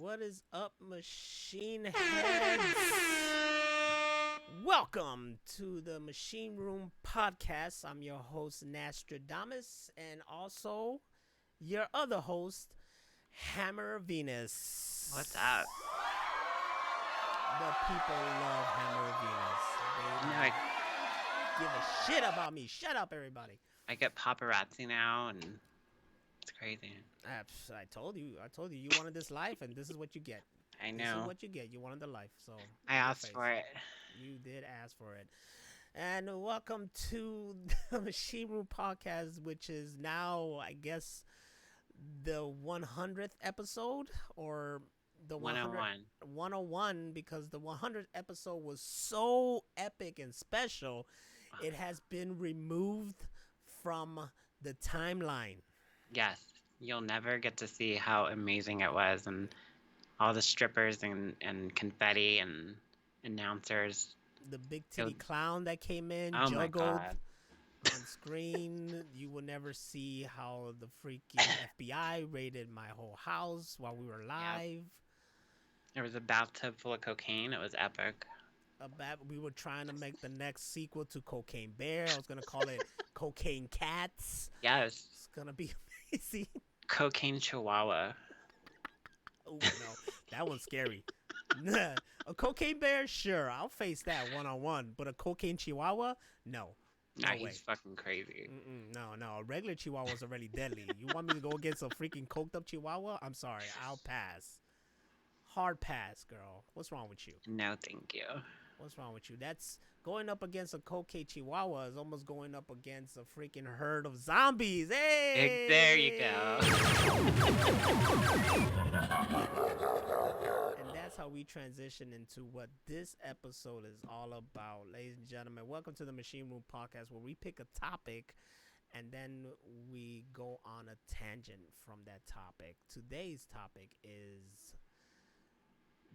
What is up, machine heads? Welcome to the Machine Room Podcast. I'm your host, Nostradamus, and also your other host, Hammer Venus. What's up? The people love Hammer Venus. They You know, I, give a shit about me. Shut up, everybody. I get paparazzi now, and it's crazy. I told you. You wanted this life, and this is what you get. I This is know. what you get. You wanted the life, so I in your asked face. for it. You did ask for it. And welcome to the Machine Room Podcast, which is now, I guess, the 100th episode or the 101. 101, because the 100th episode was so epic and special, it has been removed from the timeline. Yes, you'll never get to see how amazing it was, and all the strippers and confetti and announcers. The big titty clown that came in, Oh my juggled God. on screen. You will never see how the freaking FBI raided my whole house while we were live. There was a bathtub full of cocaine. It was epic. We were trying to make the next sequel to Cocaine Bear. I was gonna call it Cocaine Cats. Yes. It's gonna be amazing. Cocaine Chihuahua. Oh no, that one's scary. A Cocaine Bear, sure, I'll face that one-on-one. But a Cocaine Chihuahua, no. Nah, No way. he's fucking crazy. No. A regular Chihuahua is already deadly. You want me to go against a freaking coked up Chihuahua? I'm sorry. I'll pass. Hard pass, girl. What's wrong with you? No, thank you. What's wrong with you? That's going up against a cocaine Chihuahua is almost going up against a freaking herd of zombies. Hey! There you go. And that's how we transition into what this episode is all about. Ladies and gentlemen, welcome to the Machine Room Podcast, where we pick a topic and then we go on a tangent from that topic. Today's topic is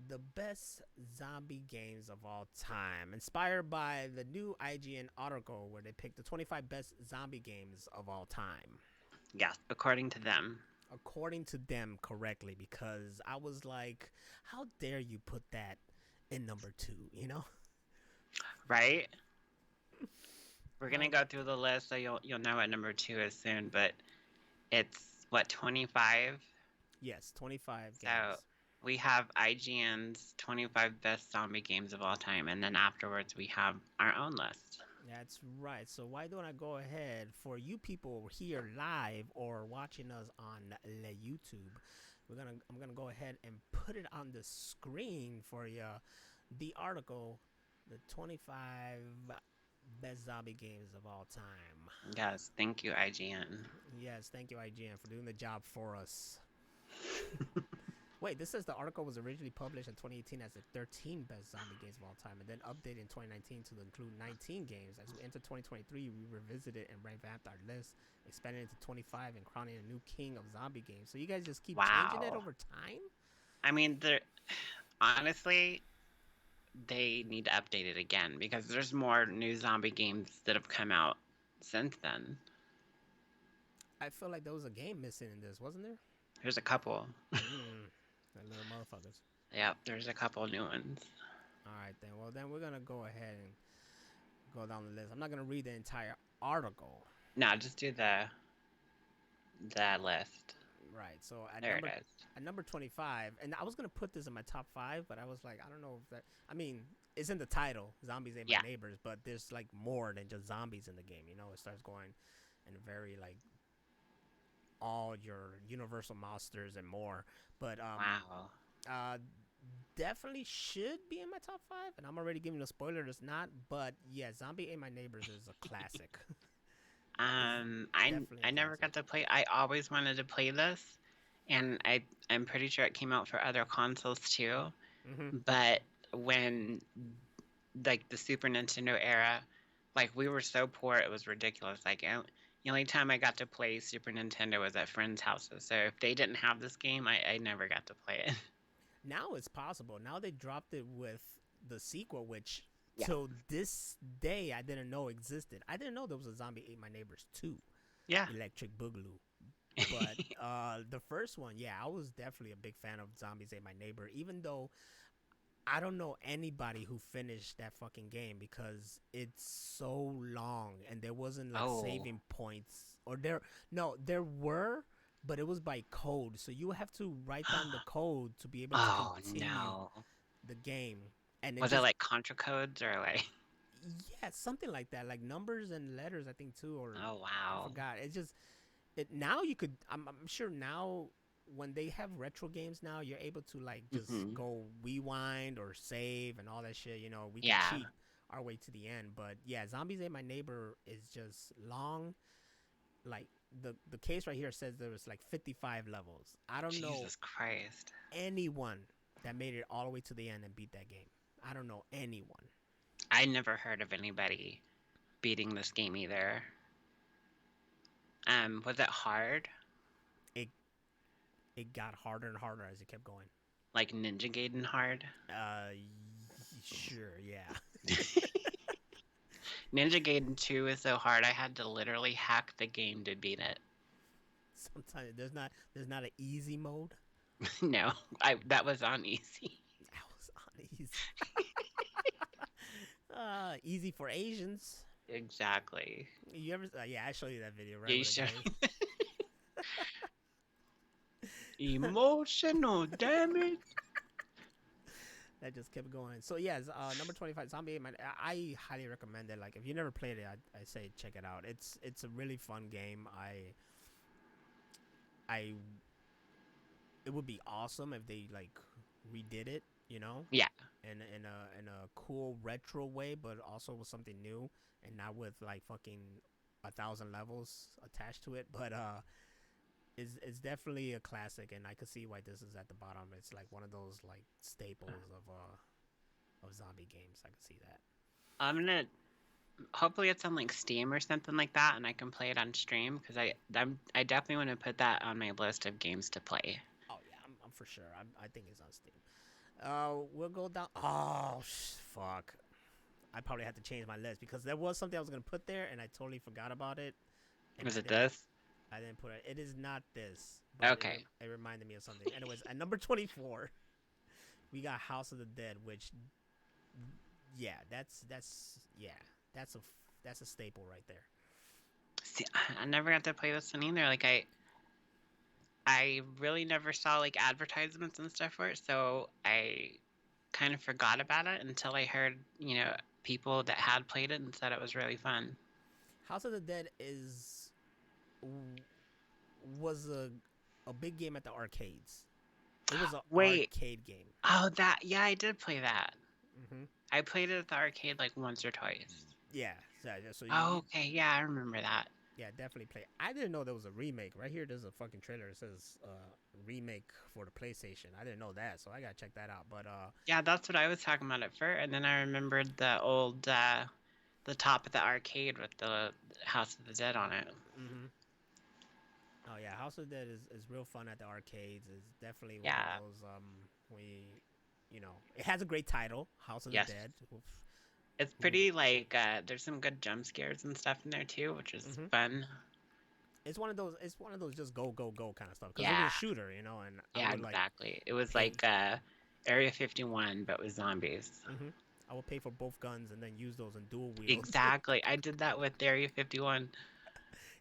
the best zombie games of all time, inspired by the new IGN article where they picked the 25 best zombie games of all time. Yes, according to them. According to them, correctly, because I was like, how dare you put that in number 2, you know? Right? We're gonna go through the list, so you'll know what number 2 is soon. But it's what, 25? Yes, 25 games. So we have IGN's 25 best zombie games of all time, and then afterwards we have our own list. That's right. So why don't I go ahead, for you people here live or watching us on the YouTube, I'm gonna go ahead and put it on the screen for you. The article, the 25 best zombie games of all time. Yes, thank you, IGN. Yes, thank you, IGN, for doing the job for us. Wait, this says the article was originally published in 2018 as the 13 best zombie games of all time, and then updated in 2019 to include 19 games. As we enter 2023, we revisited and revamped our list, expanded it to 25, and crowning a new king of zombie games. So you guys just keep changing it over time? I mean, honestly, they need to update it again, because there's more new zombie games that have come out since then. I feel like there was a game missing in this, wasn't there? There's a couple. That little motherfuckers. Yep, there's a couple new ones. All right, then. Well, then we're going to go ahead and go down the list. I'm not going to read the entire article. No, just do the list. Right. So There it is. at number 25, and I was going to put this in my top 5, but I was like, I don't know if that, I mean, it's in the title, Zombies Ain't My Neighbors, but there's like more than just zombies in the game. You know, it starts going in a very like all your universal monsters and more. But Wow. definitely should be in my top 5, and I'm already giving a spoiler. It's not, but yeah, Zombie Ain't My Neighbors is a classic. I never got to play. I always wanted to play this, and I'm pretty sure it came out for other consoles too. Mm-hmm. But when like the Super Nintendo era, like we were so poor, it was ridiculous. Like the only time I got to play Super Nintendo was at friends' houses. So if they didn't have this game, I never got to play it. Now it's possible. Now they dropped it with the sequel, which till this day I didn't know existed. I didn't know there was a Zombie Ate My Neighbors 2. Yeah. Electric Boogaloo. But the first one, yeah, I was definitely a big fan of Zombies Ate My Neighbor, even though I don't know anybody who finished that fucking game because it's so long and there wasn't like Oh. saving points or there no, there were, but it was by code. So you have to write down the code to be able to Oh continue no. the game. And it Was it just like contra codes or like? yeah, something like that, like numbers and letters I think too, or Oh I wow. forgot. It's just it now you could I'm sure now when they have retro games now you're able to like just Hmm. go rewind or save and all that shit, you know, we could Yeah. cheat our way to the end. But yeah, Zombies Ate My Neighbor is just long. Like the case right here says there was like 55 levels. I don't know Jesus Christ. anyone that made it all the way to the end and beat that game. I don't know anyone. I never heard of anybody beating this game either. Was it hard? it it got harder and harder as it kept going. Like Ninja Gaiden hard? Sure, yeah. Ninja Gaiden 2 is so hard I had to literally hack the game to beat it. Sometimes there's not an easy mode. No, I that was on easy. That was on easy. Easy for Asians. Exactly. You ever? Yeah, I showed you that video, right? Yeah, you With the should. guy. Emotional damage. That just kept going. So yes, number 25, Zombie 8 Man. I highly recommend it. Like if you never played it, I say check it out. It's a really fun game. I it would be awesome if they like redid it. You know, Yeah. in a cool retro way, but also with something new and not with like fucking 1,000 levels attached to it. But it's definitely a classic, and I could see why this is at the bottom. It's like one of those like staples of zombie games. I could see that. I'm gonna hopefully it's on like Steam or something like that, and I can play it on stream because I definitely want to put that on my list of games to play. Oh yeah, I'm for sure. I think it's on Steam. We'll go down. Oh fuck! I probably had to change my list because there was something I was gonna put there, and I totally forgot about it. And Was it this? I didn't put it. It is not this. But Okay. it reminded me of something. Anyways, at number 24, we got House of the Dead, which, yeah, that's a that's a staple right there. See, I never got to play this one either. Like I really never saw like advertisements and stuff for it, so I kind of forgot about it until I heard, people that had played it and said it was really fun. House of the Dead was a big game at the arcades. It was an Wait. arcade game. Oh, yeah, I did play that. Mm-hmm. I played it at the arcade like once or twice. Yeah. So Okay, yeah, I remember that. yeah, definitely play. I didn't know there was a remake. Right here, there's a fucking trailer. It says remake for the PlayStation. I didn't know that, so I gotta check that out. But Yeah, that's what I was talking about at first, and then I remembered the old, the top of the arcade with the House of the Dead on it. mm-hmm. Oh yeah, House of the Dead is real fun at the arcades. It's definitely one Yeah. of those it has a great title, House of Yes. the Dead. Oof. It's pretty like there's some good jump scares and stuff in there too, which is fun. It's one of those. It's one of those just go go go kind of stuff because it Yeah. was a shooter, you know. And Yeah, I would exactly. It was pay- like Area 51, but with zombies. I would pay for both guns and then use those in dual wheels. Exactly. I did that with Area 51.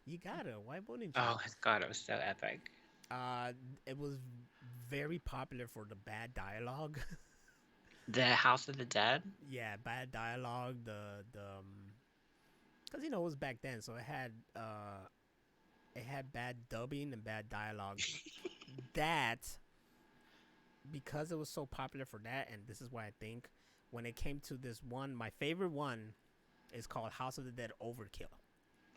You gotta. Why wouldn't you? Oh my god, it was so epic. It was very popular for the bad dialogue. The House of the Dead? Yeah, bad dialogue. Because it was back then, so it had bad dubbing and bad dialogue. That because it was so popular for that, and this is why I think when it came to this one, my favorite one is called House of the Dead Overkill.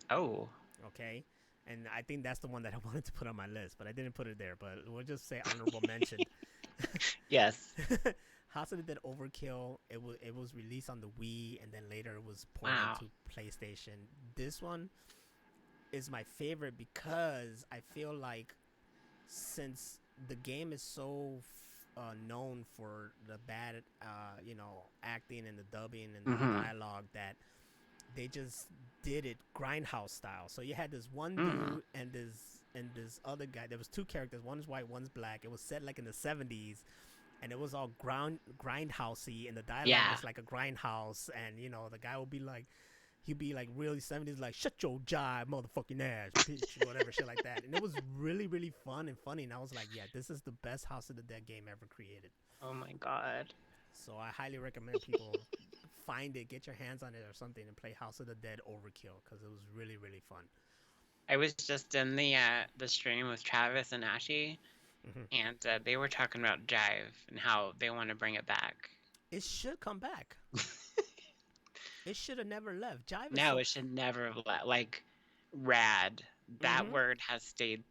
Oh. Okay. And I think that's the one that I wanted to put on my list, but I didn't put it there. But we'll just say honorable mention. Yes. House of the Dead Overkill. It was released on the Wii, and then later it was ported to PlayStation. This one is my favorite because I feel like since the game is so known for the bad, acting and the dubbing and the dialogue that they just did it grindhouse style. So you had this one dude and this and this other guy. There was two characters. One is white, one's black. It was set like in the 70s, and it was all grindhousey, and the dialogue Yeah. was like a grindhouse, and the guy would be like. He'd be like really 70s, like, shut your jive, motherfucking ass, bitch, whatever, shit like that. And it was really, really fun and funny. And I was like, yeah, this is the best House of the Dead game ever created. Oh my god. So I highly recommend people find it, get your hands on it or something, and play House of the Dead Overkill because it was really, really fun. I was just in the stream with Travis and Ashy, and they were talking about Jive and how they want to bring it back. It should come back. It should have never left. Jive is No, it should never have left. Like, rad. That word has stayed,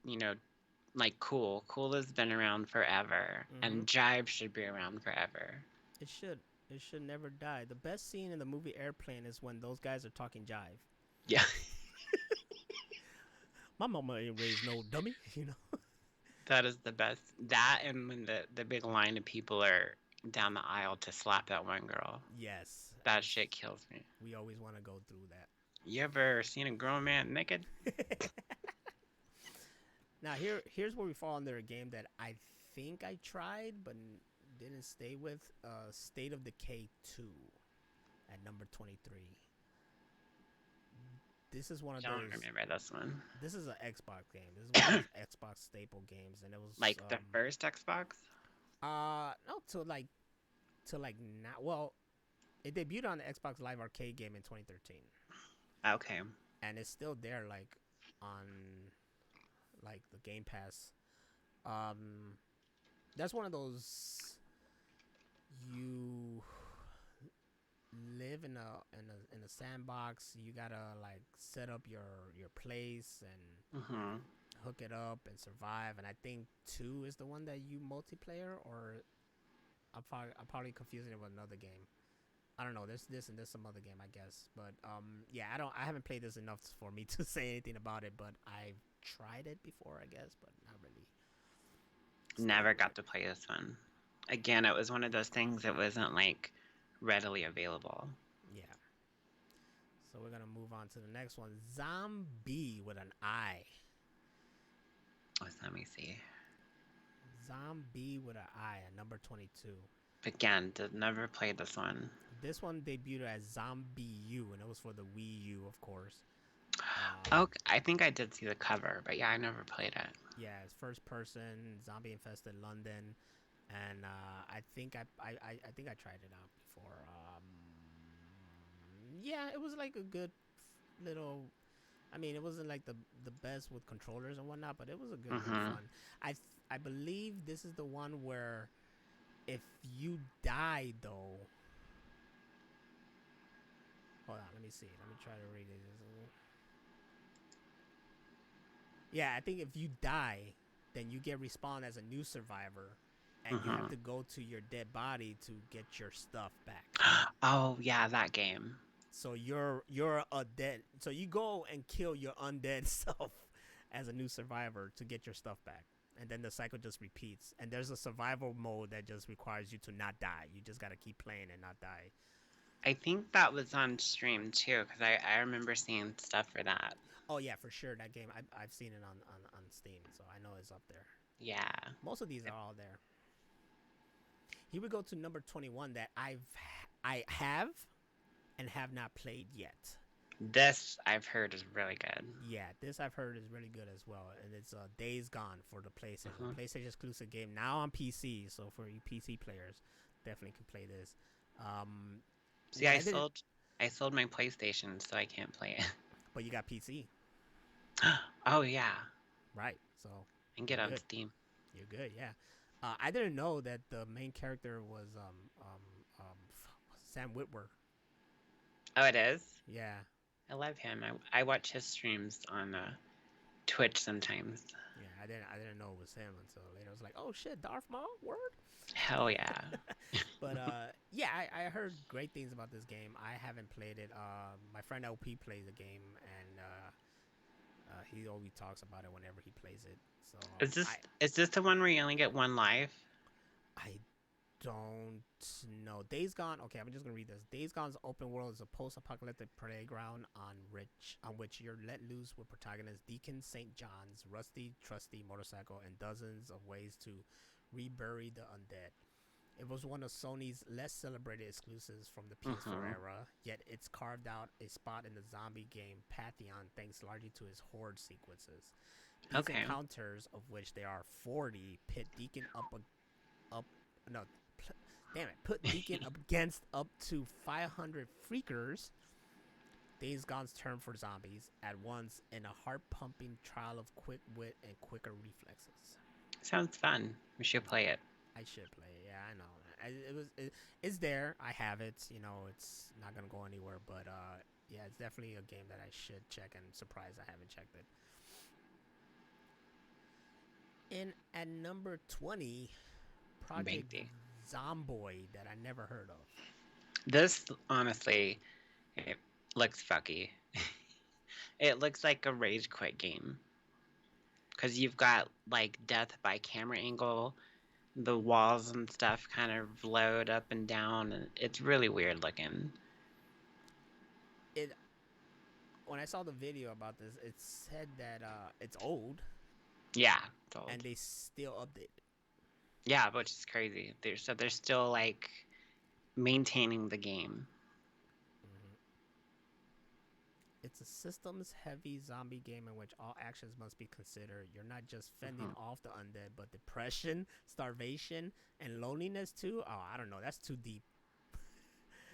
like cool. Cool has been around forever, and Jive should be around forever. It should. It should never die. The best scene in the movie Airplane is when those guys are talking jive. Yeah. My mama ain't raised no dummy, That is the best. That and when the big line of people are down the aisle to slap that one girl. Yes. That shit kills me. We always want to go through that. You ever seen a grown man naked? Now here's where we fall under a game that I think I tried but didn't stay with. State of Decay 2 at number 23. This is one of those. I don't remember this one. This is an Xbox game. This is one of those Xbox staple games, and it was like the first Xbox. No, to now. Well, it debuted on the Xbox Live Arcade game in 2013. Okay. And it's still there, like on like the Game Pass. That's one of those you live in a sandbox. You gotta like set up your place and hook it up and survive. And I think 2 is the one that you multiplayer, or I'm probably confusing it with another game. I don't know. There's this and there's some other game, I guess. But yeah, I haven't played this enough for me to say anything about it. But I've tried it before, I guess, but not really. Never got to play this one. Again, it was one of those things that wasn't like readily available. Yeah. So we're gonna move on to the next one. Zombie with an I. Let me see. Zombie with an I at number 22. Again, never played this one. This one debuted as Zombie U, and it was for the Wii U, of course. I think I did see the cover, but yeah, I never played it. Yeah, it's first person, zombie infested London, and I think I tried it out before. Yeah, it was like a good little. I mean, it wasn't like the best with controllers and whatnot, but it was a good fun. I believe this is the one where if you die though. Hold on, let me see. Let me try to read it. Yeah, I think if you die, then you get respawned as a new survivor, and you have to go to your dead body to get your stuff back. Oh yeah, that game. So you're a dead. So you go and kill your undead self as a new survivor to get your stuff back, and then the cycle just repeats. And there's a survival mode that just requires you to not die. You just gotta keep playing and not die. I think that was on stream too, because I remember seeing stuff for that. Oh yeah, for sure. That game I've seen it on Steam, so I know it's up there. Yeah. Most of these are all there. Here we go to number 21 that I have and have not played yet. This I've heard is really good. Yeah, this I've heard is really good as well, and it's Days Gone for the PlayStation. PlayStation exclusive game now on PC, so for you PC players, definitely can play this. See, yeah, I sold my PlayStation, so I can't play it. But you got PC. Oh yeah. Right. So I can get on Steam. You're good, yeah. I didn't know that the main character was Sam Witwer. Oh, it is? Yeah. I love him. I watch his streams on Twitch sometimes. Yeah, I didn't know it was him until later. I was like, oh shit, Darth Maul, word. Hell yeah. But yeah, I heard great things about this game. I haven't played it. My friend LP plays the game, and he always talks about it whenever he plays it. So is this the one where you only get one life? I don't know. Days Gone. Okay, I'm just gonna read this. Days Gone's open world is a post-apocalyptic playground on which you're let loose with protagonist Deacon St. John's rusty, trusty motorcycle and dozens of ways to rebury the undead. It was one of Sony's less celebrated exclusives from the PS4 Mm-hmm. era, yet it's carved out a spot in the zombie game Pantheon thanks largely to its horde sequences. These Okay. encounters, of which there are 40, pit Deacon up no damn it, put Deacon up against up to 500 freakers. Days Gone's term for zombies at once in a heart-pumping trial of quick wit and quicker reflexes. Sounds fun. We should play it. I should play it. Yeah, I know. It's there. I have it. You know, it's not gonna go anywhere. But yeah, it's definitely a game that I should check. And I'm surprised I haven't checked it. And at number 20, Project Maybe. Zomboid that I never heard of. This, honestly, it looks fucky. It looks like a rage quit game. Because you've got, like, death by camera angle. The walls and stuff kind of load up and down. And it's really weird looking. When I saw the video about this, it said that it's old Yeah, it's old. and they still update it. Yeah, which is crazy. They're still, like, maintaining the game. It's a systems-heavy zombie game in which all actions must be considered. You're not just fending off the undead, but depression, starvation, and loneliness too. Oh, I don't know. That's too deep.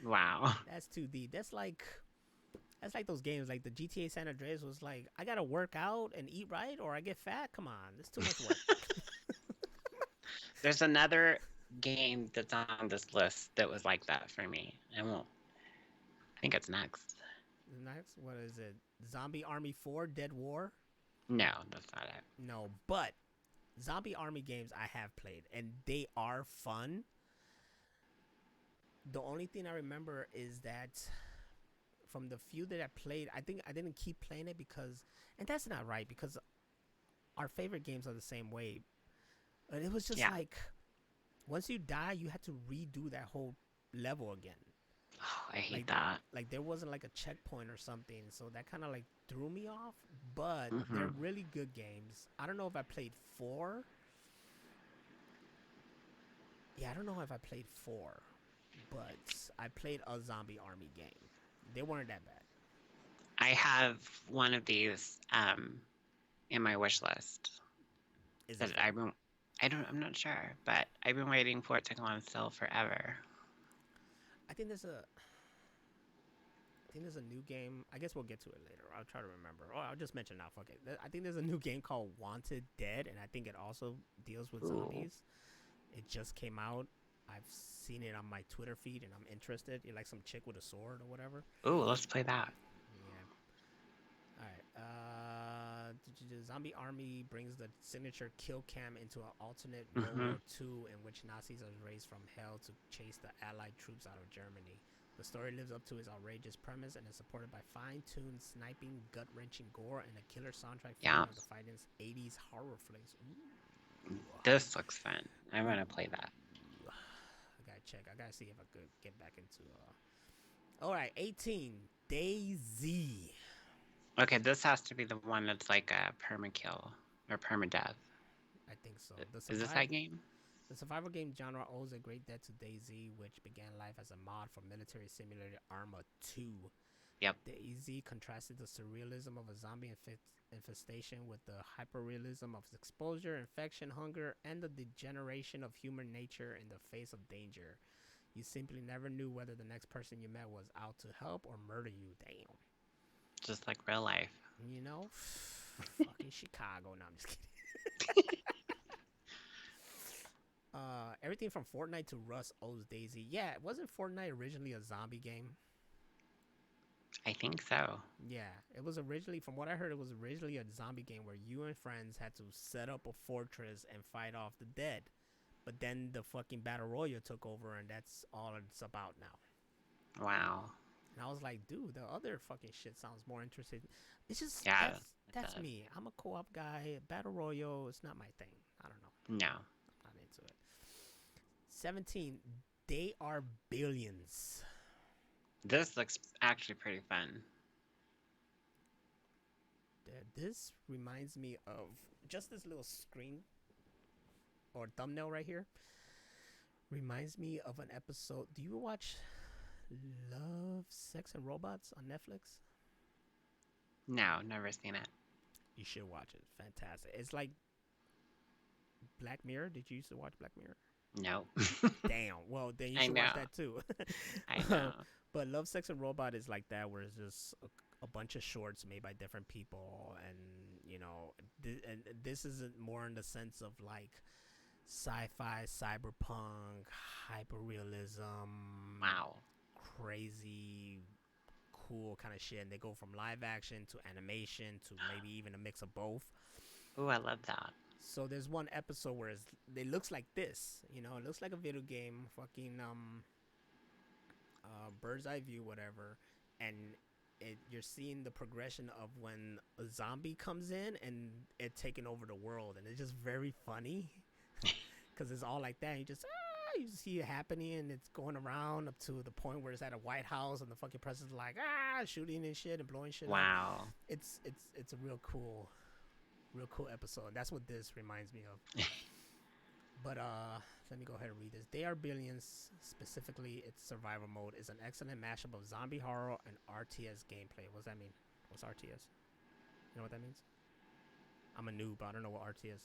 Wow. That's too deep. That's like those games. Like the GTA San Andreas was like, I gotta work out and eat right, or I get fat. Come on, that's too much work. There's another game that's on this list that was like that for me. I think it's next. Next, what is it? Zombie Army 4 Dead War? No, that's not it. No, but Zombie Army games I have played, and they are fun. The only thing I remember is that from the few that I played, I think I didn't keep playing it because, and that's not right because our favorite games are the same way. But it was just like, once you die, you had to redo that whole level again. Oh, I hate that. Like there wasn't like a checkpoint or something, so that kind of like threw me off. But Mm-hmm. they're really good games. I don't know if I played 4. Yeah, I don't know if I played 4, but I played a Zombie Army game. They weren't that bad. I have one of these in my wish list. Is That it? I'm not sure, but I've been waiting for it to go on sale forever. I think there's a new game. I guess we'll get to it later. I'll try to remember. Oh, I'll just mention now. Fuck it. I think there's a new game called Wanted Dead, and I think it also deals with zombies. It just came out. I've seen it on my Twitter feed, and I'm interested. You're like some chick with a sword or whatever. Ooh, let's play that. Yeah. All right. Zombie Army brings the signature kill cam into an alternate World War II in which Nazis are raised from hell to chase the Allied troops out of Germany. The story lives up to its outrageous premise and is supported by fine-tuned sniping, gut-wrenching gore, and a killer soundtrack featuring the fighting's 80s horror flicks. Ooh. This looks fun. I want to play that. I gotta check. I gotta see if I could get back into. All right, 18. DayZ. Okay, this has to be the one that's like a permakill or permadeath. I think so. Is this that game? The survival game genre owes a great debt to DayZ, which began life as a mod for military simulator Arma 2. Yep. DayZ contrasted the surrealism of a zombie infestation with the hyperrealism of exposure, infection, hunger, and the degeneration of human nature in the face of danger. You simply never knew whether the next person you met was out to help or murder you. Damn. Just like real life. You know? Fucking Chicago. No, I'm just kidding. Everything from Fortnite to Rust owes DayZ. Yeah, wasn't Fortnite originally a zombie game? I think so. Yeah, it was originally, from what I heard, it was originally a zombie game where you and friends had to set up a fortress and fight off the dead. But then the fucking Battle Royale took over, and that's all it's about now. Wow. And I was like, dude, the other fucking shit sounds more interesting. It's just, that's me. I'm a co-op guy. Battle Royale is not my thing. I don't know. No. I'm not into it. 17. They are billions. This looks actually pretty fun. This reminds me of just this little screen or thumbnail right here. Reminds me of an episode. Do you watch Love, Sex, and Robots on Netflix? No, never seen it. You should watch it. Fantastic. It's like Black Mirror. Did you used to watch Black Mirror? No. Damn. Well, then you I should know. watch that too. I know. But Love, Sex, and Robot is like that, where it's just a bunch of shorts made by different people, and you know, and this isn't more in the sense of like sci-fi, cyberpunk, hyperrealism, Wow. crazy, cool kind of shit. And they go from live action to animation to maybe even a mix of both. Ooh, I love that. So there's one episode where it looks like this, you know, it looks like a video game, fucking bird's eye view, whatever, and you're seeing the progression of when a zombie comes in and it taking over the world, and it's just very funny because it's all like that. You just see it happening, and it's going around up to the point where it's at a White House, and the fucking president's like shooting and shit and blowing shit up. Wow. It's a real cool episode. That's what this reminds me of. But let me go ahead and read this. They Are Billions, specifically its survival mode, is an excellent mashup of zombie horror and RTS gameplay. What does that mean? What's RTS? You know what that means? I'm a noob. I don't know what RTS.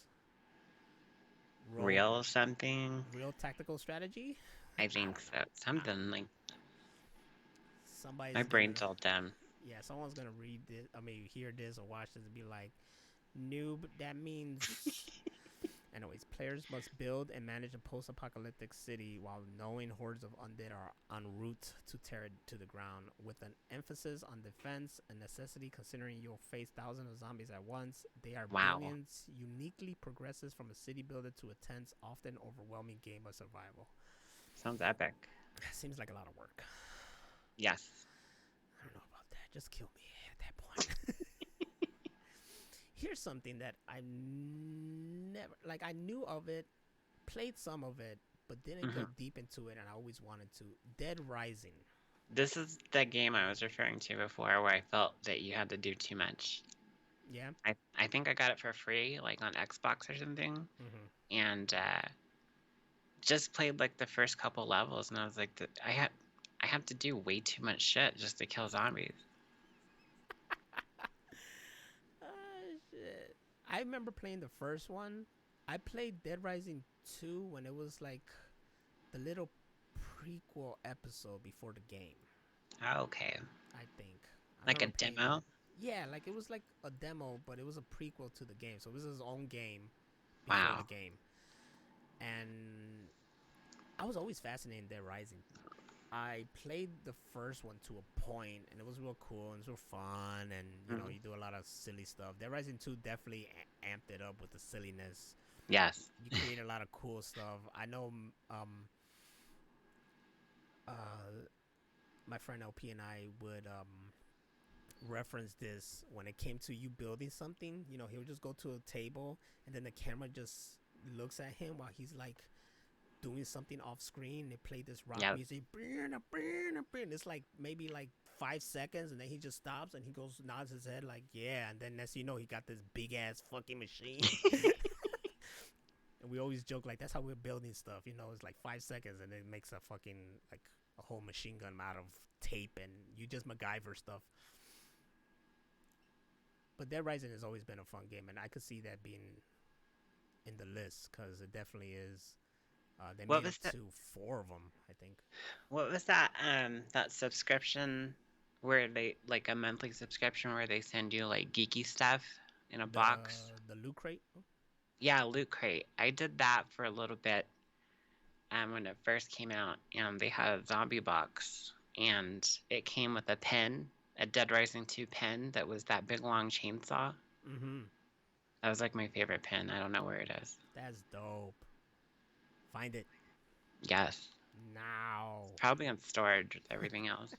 Real something? Real tactical strategy? I think so. Something like somebody's my brain's all done. Yeah, someone's gonna read this. I mean, hear this or watch this and be like, noob. That means. Anyways, players must build and manage a post-apocalyptic city while knowing hordes of undead are en route to tear it to the ground, with an emphasis on defense and necessity considering you'll face thousands of zombies at once. They Are Billions uniquely progresses from a city builder to a tense, often overwhelming game of survival. Sounds epic. Seems like a lot of work. Yes. I don't know about that. Just kill me at that point. Here's something that I never, like, I knew of it, played some of it, but didn't go deep into it, and I always wanted to. Dead Rising. This is the game I was referring to before, where I felt that you had to do too much. Yeah. I think I got it for free, like on Xbox or something, and just played like the first couple levels, and I was like, I have to do way too much shit just to kill zombies. Shit. I remember playing the first one. I played Dead Rising 2 when it was like the little prequel episode before the game. Okay. I think. Like a demo? Yeah, like it was like a demo, but it was a prequel to the game. So it was his own game before the game. And I was always fascinated in Dead Rising. I played the first one to a point, and it was real cool, and it was real fun, and, you know, you do a lot of silly stuff. Dead Rising 2 definitely amped it up with the silliness. Yes. You create a lot of cool stuff. I know my friend LP and I would reference this when it came to you building something. You know, he would just go to a table, and then the camera just looks at him while he's, like, doing something off screen. They play this rock music. It's like maybe like 5 seconds, and then he just stops and he goes, nods his head like, yeah. And then next you know, he got this big ass fucking machine. And we always joke like, that's how we're building stuff. You know, it's like 5 seconds, and it makes a fucking like a whole machine gun out of tape, and you just MacGyver stuff. But Dead Rising has always been a fun game, and I could see that being in the list because it definitely is. They made it to 4 of them, I think. What was that? That subscription where they, like a monthly subscription where they send you like geeky stuff in a box? The Loot Crate? Yeah, Loot Crate. I did that for a little bit when it first came out, and they had a zombie box, and it came with a pen, a Dead Rising 2 pen that was that big long chainsaw. That was like my favorite pen. I don't know where it is. That's dope. Find it. Yes. Now. Probably on storage with everything else.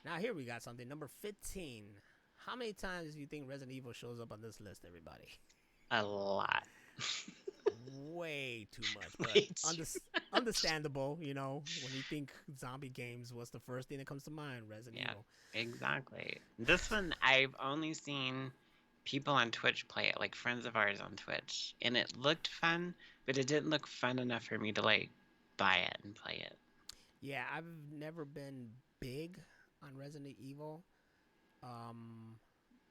Now here we got something. Number 15. How many times do you think Resident Evil shows up on this list, everybody? A lot. way too much, but Way too understandable. You know, when you think zombie games, what's the first thing that comes to mind? Resident Yeah, Evil. exactly. This one, I've only seen people on Twitch play it, like friends of ours on Twitch, and it looked fun, but it didn't look fun enough for me to like buy it and play it. Yeah, I've never been big on Resident Evil. Um,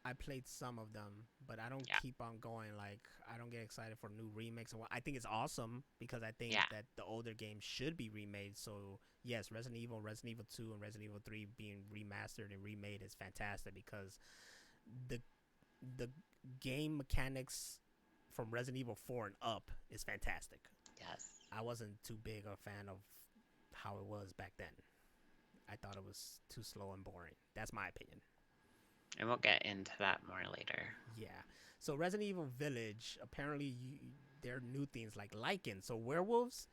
I played some of them, but I don't Yeah, keep on going. Like, I don't get excited for new remakes. And I think it's awesome because I think yeah, that the older games should be remade. So yes, Resident Evil 2, and Resident Evil 3 being remastered and remade is fantastic because the the game mechanics from Resident Evil 4 and up is fantastic. yes. I wasn't too big a fan of how it was back then. I thought it was too slow and boring. That's my opinion. And we'll get into that more later. Yeah. So Resident Evil Village, apparently there are new things like lycans, so werewolves,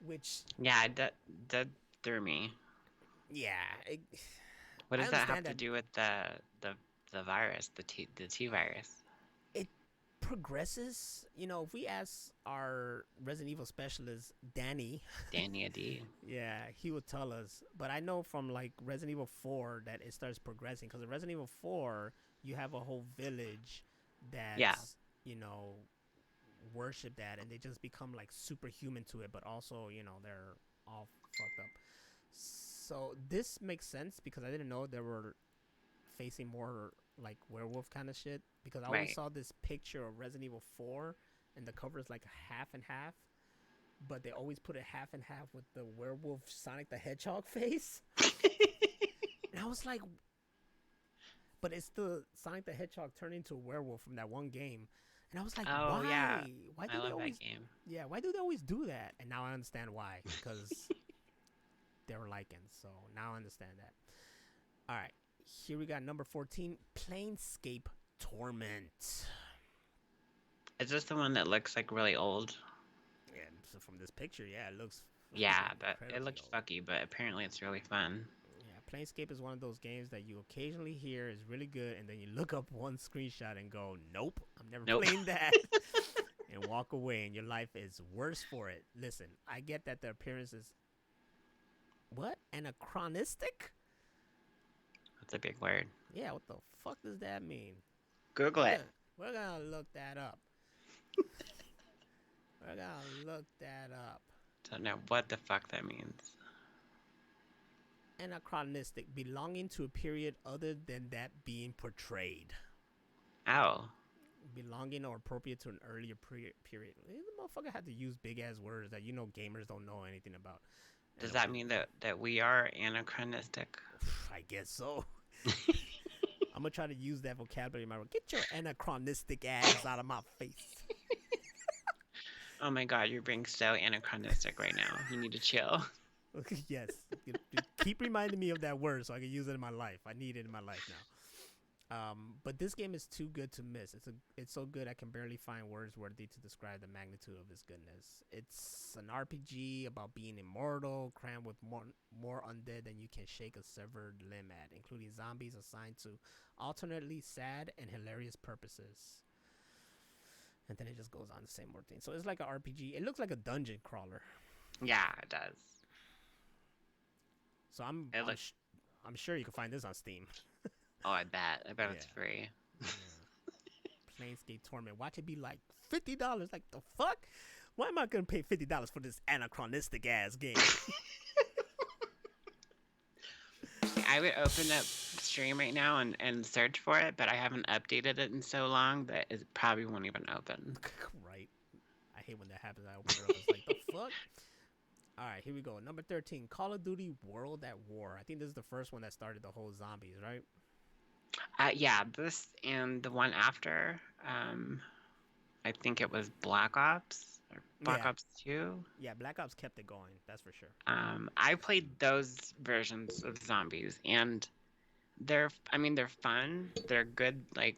which Yeah, that threw me. yeah, What I does that have understand to that do with the virus, the T virus? it progresses. You know, if we ask our Resident Evil specialist Danny, Danny D. yeah, he would tell us. But I know from like Resident Evil 4 that it starts progressing because in Resident Evil 4 you have a whole village Yeah. that's worship that and they just become like superhuman to it, but also they're all fucked up. So this makes sense because I didn't know they were facing more like werewolf kind of shit because I always Right. saw this picture of Resident Evil 4 and the cover is like half and half, but they always put it half and half with the werewolf Sonic the Hedgehog face. And I was like, but it's the Sonic the Hedgehog turned into a werewolf from that one game. And I was like, Oh yeah, why? Why I do they love always that game. Yeah, why do they always do that? And now I understand why. Because they were lycans. So now I understand that. Alright. Here we got number 14, Planescape Torment. Is this the one that looks like really old? Yeah, so from this picture, yeah, it looks Yeah, that it incredibly looks old. fucky, but apparently it's really fun. Yeah, Planescape is one of those games that you occasionally hear is really good, and then you look up one screenshot and go, "Nope, I'm never Nope. playing that," and walk away, and your life is worse for it. Listen, I get that the appearance is what anachronistic. That's a big word. Yeah, what the fuck does that mean? Google it. We're gonna look that up. We're gonna look that up. Don't know what the fuck that means. Anachronistic, belonging to a period other than that being portrayed. Ow. Belonging or appropriate to an earlier period. The motherfucker had to use big ass words that gamers don't know anything about. Does that mean that we are anachronistic? I guess so. I'm gonna try to use that vocabulary in my Get your anachronistic ass out of my face. Oh my god, you're being so anachronistic right now. You need to chill. Yes. Keep reminding me of that word so I can use it in my life. I need it in my life now. But this game is too good to miss. It's so good I can barely find words worthy to describe the magnitude of its goodness. It's an RPG about being immortal, crammed with more undead than you can shake a severed limb at, including zombies assigned to alternately sad and hilarious purposes. And then it just goes on to say more things. So it's like an RPG. It looks like a dungeon crawler. Yeah, it does. So I'm sure you can find this on Steam. Oh, I bet. I bet it's Yeah. free. Yeah. Planescape Torment. Watch it be like $50. Like the fuck? Why am I gonna pay $50 for this anachronistic ass game? I would open up stream right now and search for it, but I haven't updated it in so long that it probably won't even open. Right. I hate when that happens. I open it up. It's like the fuck. All right, here we go. Number 13, Call of Duty World at War. I think this is the first one that started the whole zombies, right? Yeah, this and the one after. I think it was Black Ops or Black Ops 2. Yeah, Black Ops kept it going. That's for sure. I played those versions of zombies, and they're fun. They're good, like,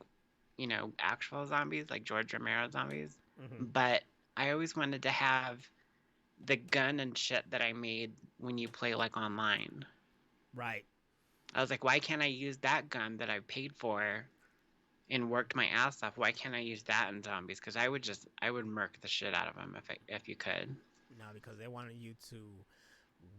actual zombies, like George Romero zombies. Mm-hmm. But I always wanted to have the gun and shit that I made when you play, like, online. Right. I was like, why can't I use that gun that I paid for and worked my ass off. Why can't I use that in zombies? Because I would murk the shit out of them if you could. No, because they wanted you to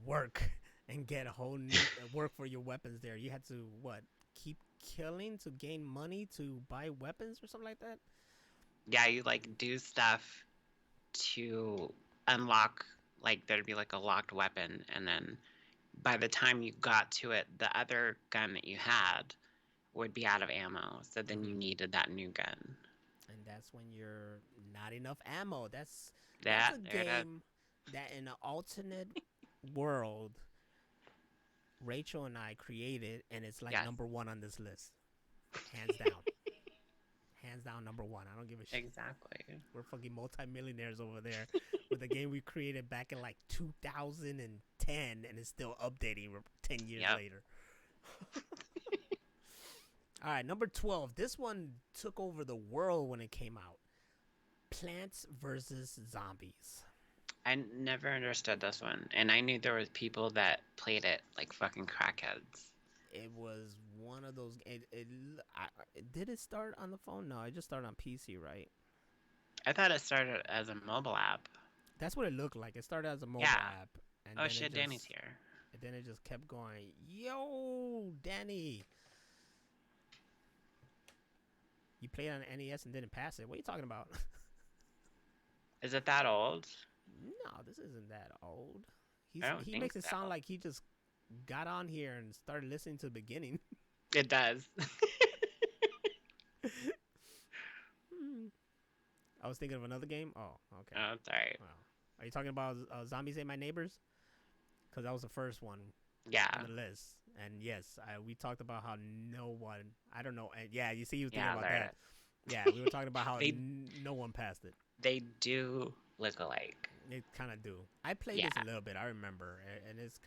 work and get a whole new work for your weapons. There, you had to what? Keep killing to gain money to buy weapons or something like that. Yeah, you like do stuff to unlock, like there'd be like a locked weapon, and then by the time you got to it, the other gun that you had would be out of ammo. So then you Mm-hmm. needed that new gun. And that's when you're not enough ammo. That's That a there it is. game that in an alternate world, Rachel and I created, and it's like Yes, number one on this list, hands down. Hands down, number one. I don't give a shit. exactly. We're fucking multimillionaires over there with a game we created back in like 2010, and it's still updating 10 years Yep. later. All right, number 12. This one took over the world when it came out. Plants versus Zombies. I never understood this one, and I knew there was people that played it like fucking crackheads. It was one of those. Did it start on the phone? No, it just started on PC, right? I thought it started as a mobile app. That's what it looked like. It started as a mobile Yeah. app, and Oh then shit, Danny's here. and then it just kept going. Yo, Danny, you played on NES and didn't pass it. What are you talking about? Is it that old? No, this isn't that old. I don't He think makes it so. sound like he just got on here and started listening to the beginning. It does. I was thinking of another game. Oh, okay. Oh, sorry. Wow. Are you talking about Zombies Ate My Neighbors? Because that was the first one Yeah. on the list. And yes, we talked about how no one, I don't know. And yeah, you see, you were thinking Yeah, about there that. it Yeah, we were talking about how They- no one passed it. They do look alike. It kind of do. I played Yeah. this a little bit. I remember, and it was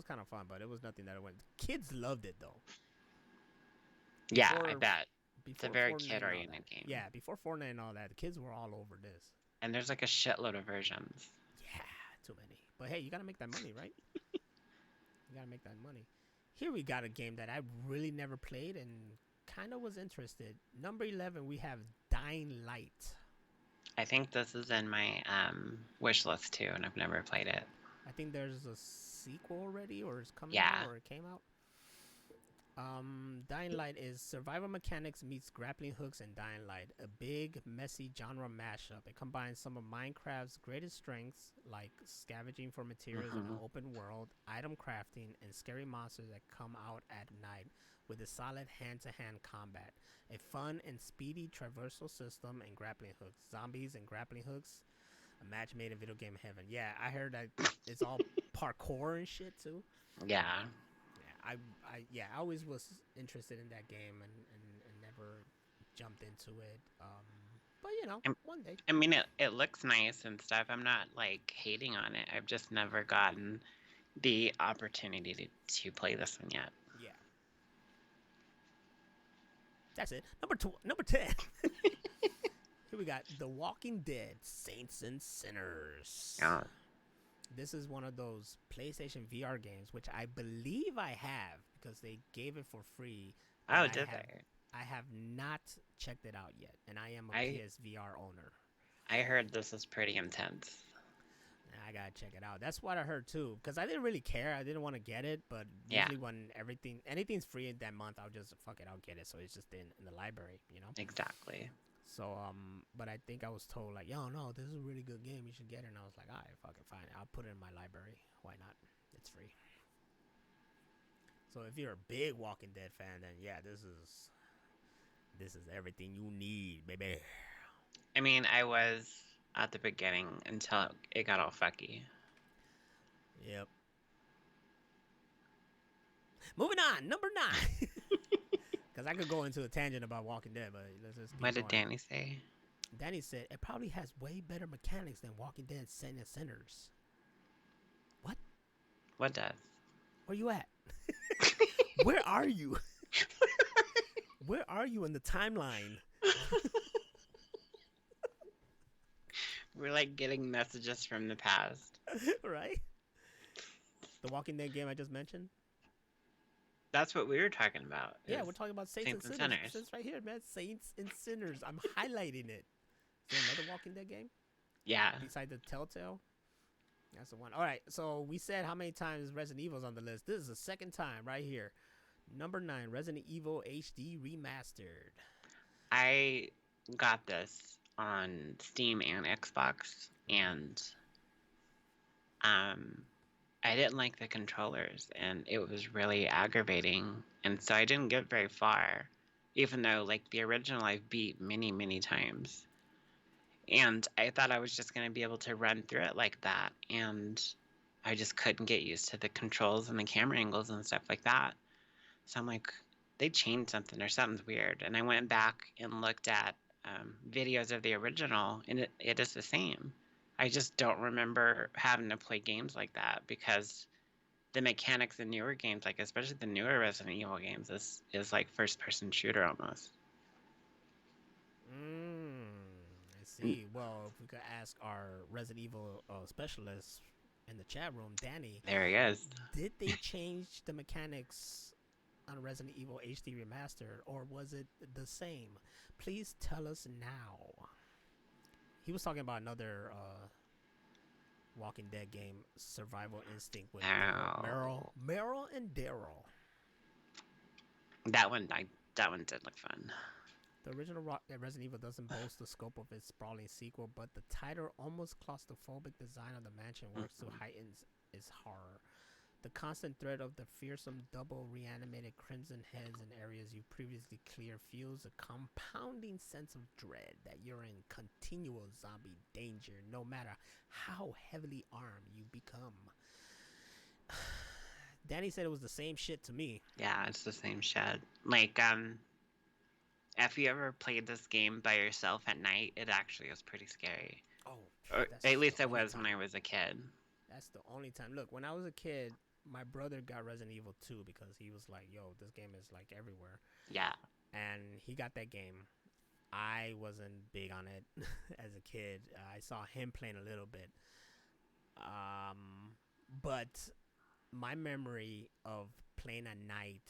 kind of fun, but it was nothing that I went. Kids loved it though. Yeah, I Before- bet. It's a very Fortnite and all kid-oriented that. game. Yeah, before Fortnite and all that, the kids were all over this. And there's like a shitload of versions. Yeah, too many. But hey, you gotta make that money, right? You gotta make that money. Here we got a game that I really never played and kind of was interested. Number 11, we have Dying Light. I think this is in my wish list too, and I've never played it. I think there's a sequel already, or it's coming Yeah. out, or it came out. Dying Light is survival mechanics meets grappling hooks and Dying Light, a big, messy genre mashup. It combines some of Minecraft's greatest strengths, like scavenging for materials in an open world, item crafting, and scary monsters that come out at night, with a solid hand-to-hand combat, a fun and speedy traversal system, and grappling hooks, zombies and grappling hooks, a match made in video game heaven. Yeah, I heard that it's all parkour and shit too. Yeah. I always was interested in that game and never jumped into it. But you know, one day. I mean, it looks nice and stuff. I'm not like hating on it. I've just never gotten the opportunity to play this one yet. Yeah. That's it. Number 10. Here we got The Walking Dead: Saints and Sinners. Yeah. This is one of those PlayStation VR games, which I believe I have because they gave it for free. Oh, did they? I have not checked it out yet, and I am a PSVR owner. I heard this is pretty intense. I gotta check it out. That's what I heard too, because I didn't really care. I didn't want to get it, but usually when anything's free that month, I'll just I'll get it. So it's just in the library, you know. Exactly. So but I think I was told like, yo, no, this is a really good game. You should get it. And I was like, all right, fucking fine. I'll put it in my library. Why not? It's free. So if you're a big Walking Dead fan, then yeah, this is everything you need, baby. I mean, I was at the beginning until it got all fucky. Yep. Moving on, number 9. Because I could go into a tangent about Walking Dead, but let's just keep What did going. Danny say? Danny said it probably has way better mechanics than Walking Dead Saints and Sinners. What? What does? Where you at? Where are you? Where are you in the timeline? We're like getting messages from the past. Right? The Walking Dead game I just mentioned? That's what we were talking about. Yeah, Is we're talking about saints and Saints and sinners. It Sinners. says right here, man, saints and sinners. I'm highlighting it. Is there another Walking Dead game Yeah. beside the Telltale? That's the one. All right, so we said how many times Resident Evil's on the list. This is the second time right here. Number 9, Resident Evil HD Remastered. I got this on Steam and Xbox, and I didn't like the controllers, and it was really aggravating, and so I didn't get very far, even though like the original I've beat many, many times. And I thought I was just going to be able to run through it like that, and I just couldn't get used to the controls and the camera angles and stuff like that. So I'm like, they changed something or something's weird. And I went back and looked at videos of the original, and it is the same. I just don't remember having to play games like that because the mechanics in newer games, like especially the newer Resident Evil games, is like first-person shooter almost. I see. Well, if we could ask our Resident Evil specialist in the chat room, Danny, There he is. did they change the mechanics on Resident Evil HD Remastered, or was it the same? Please tell us now. He was talking about another Walking Dead game, Survival Instinct, with Meryl and Daryl. That one did look fun. The original Resident Evil doesn't boast the scope of its sprawling sequel, but the tighter, almost claustrophobic design of the mansion works to heighten its horror. The constant threat of the fearsome double reanimated crimson heads in areas you previously cleared fuels a compounding sense of dread that you're in continual zombie danger, no matter how heavily armed you become. Danny said it was the same shit to me. Yeah, it's the same shit. Like, if you ever played this game by yourself at night, it actually is pretty scary. Oh, or at least it was when I was a kid. That's the only time. Look, when I was a kid, my brother got Resident Evil 2 because he was like, yo, this game is like everywhere. Yeah. And he got that game. I wasn't big on it as a kid. I saw him playing a little bit. But my memory of playing at night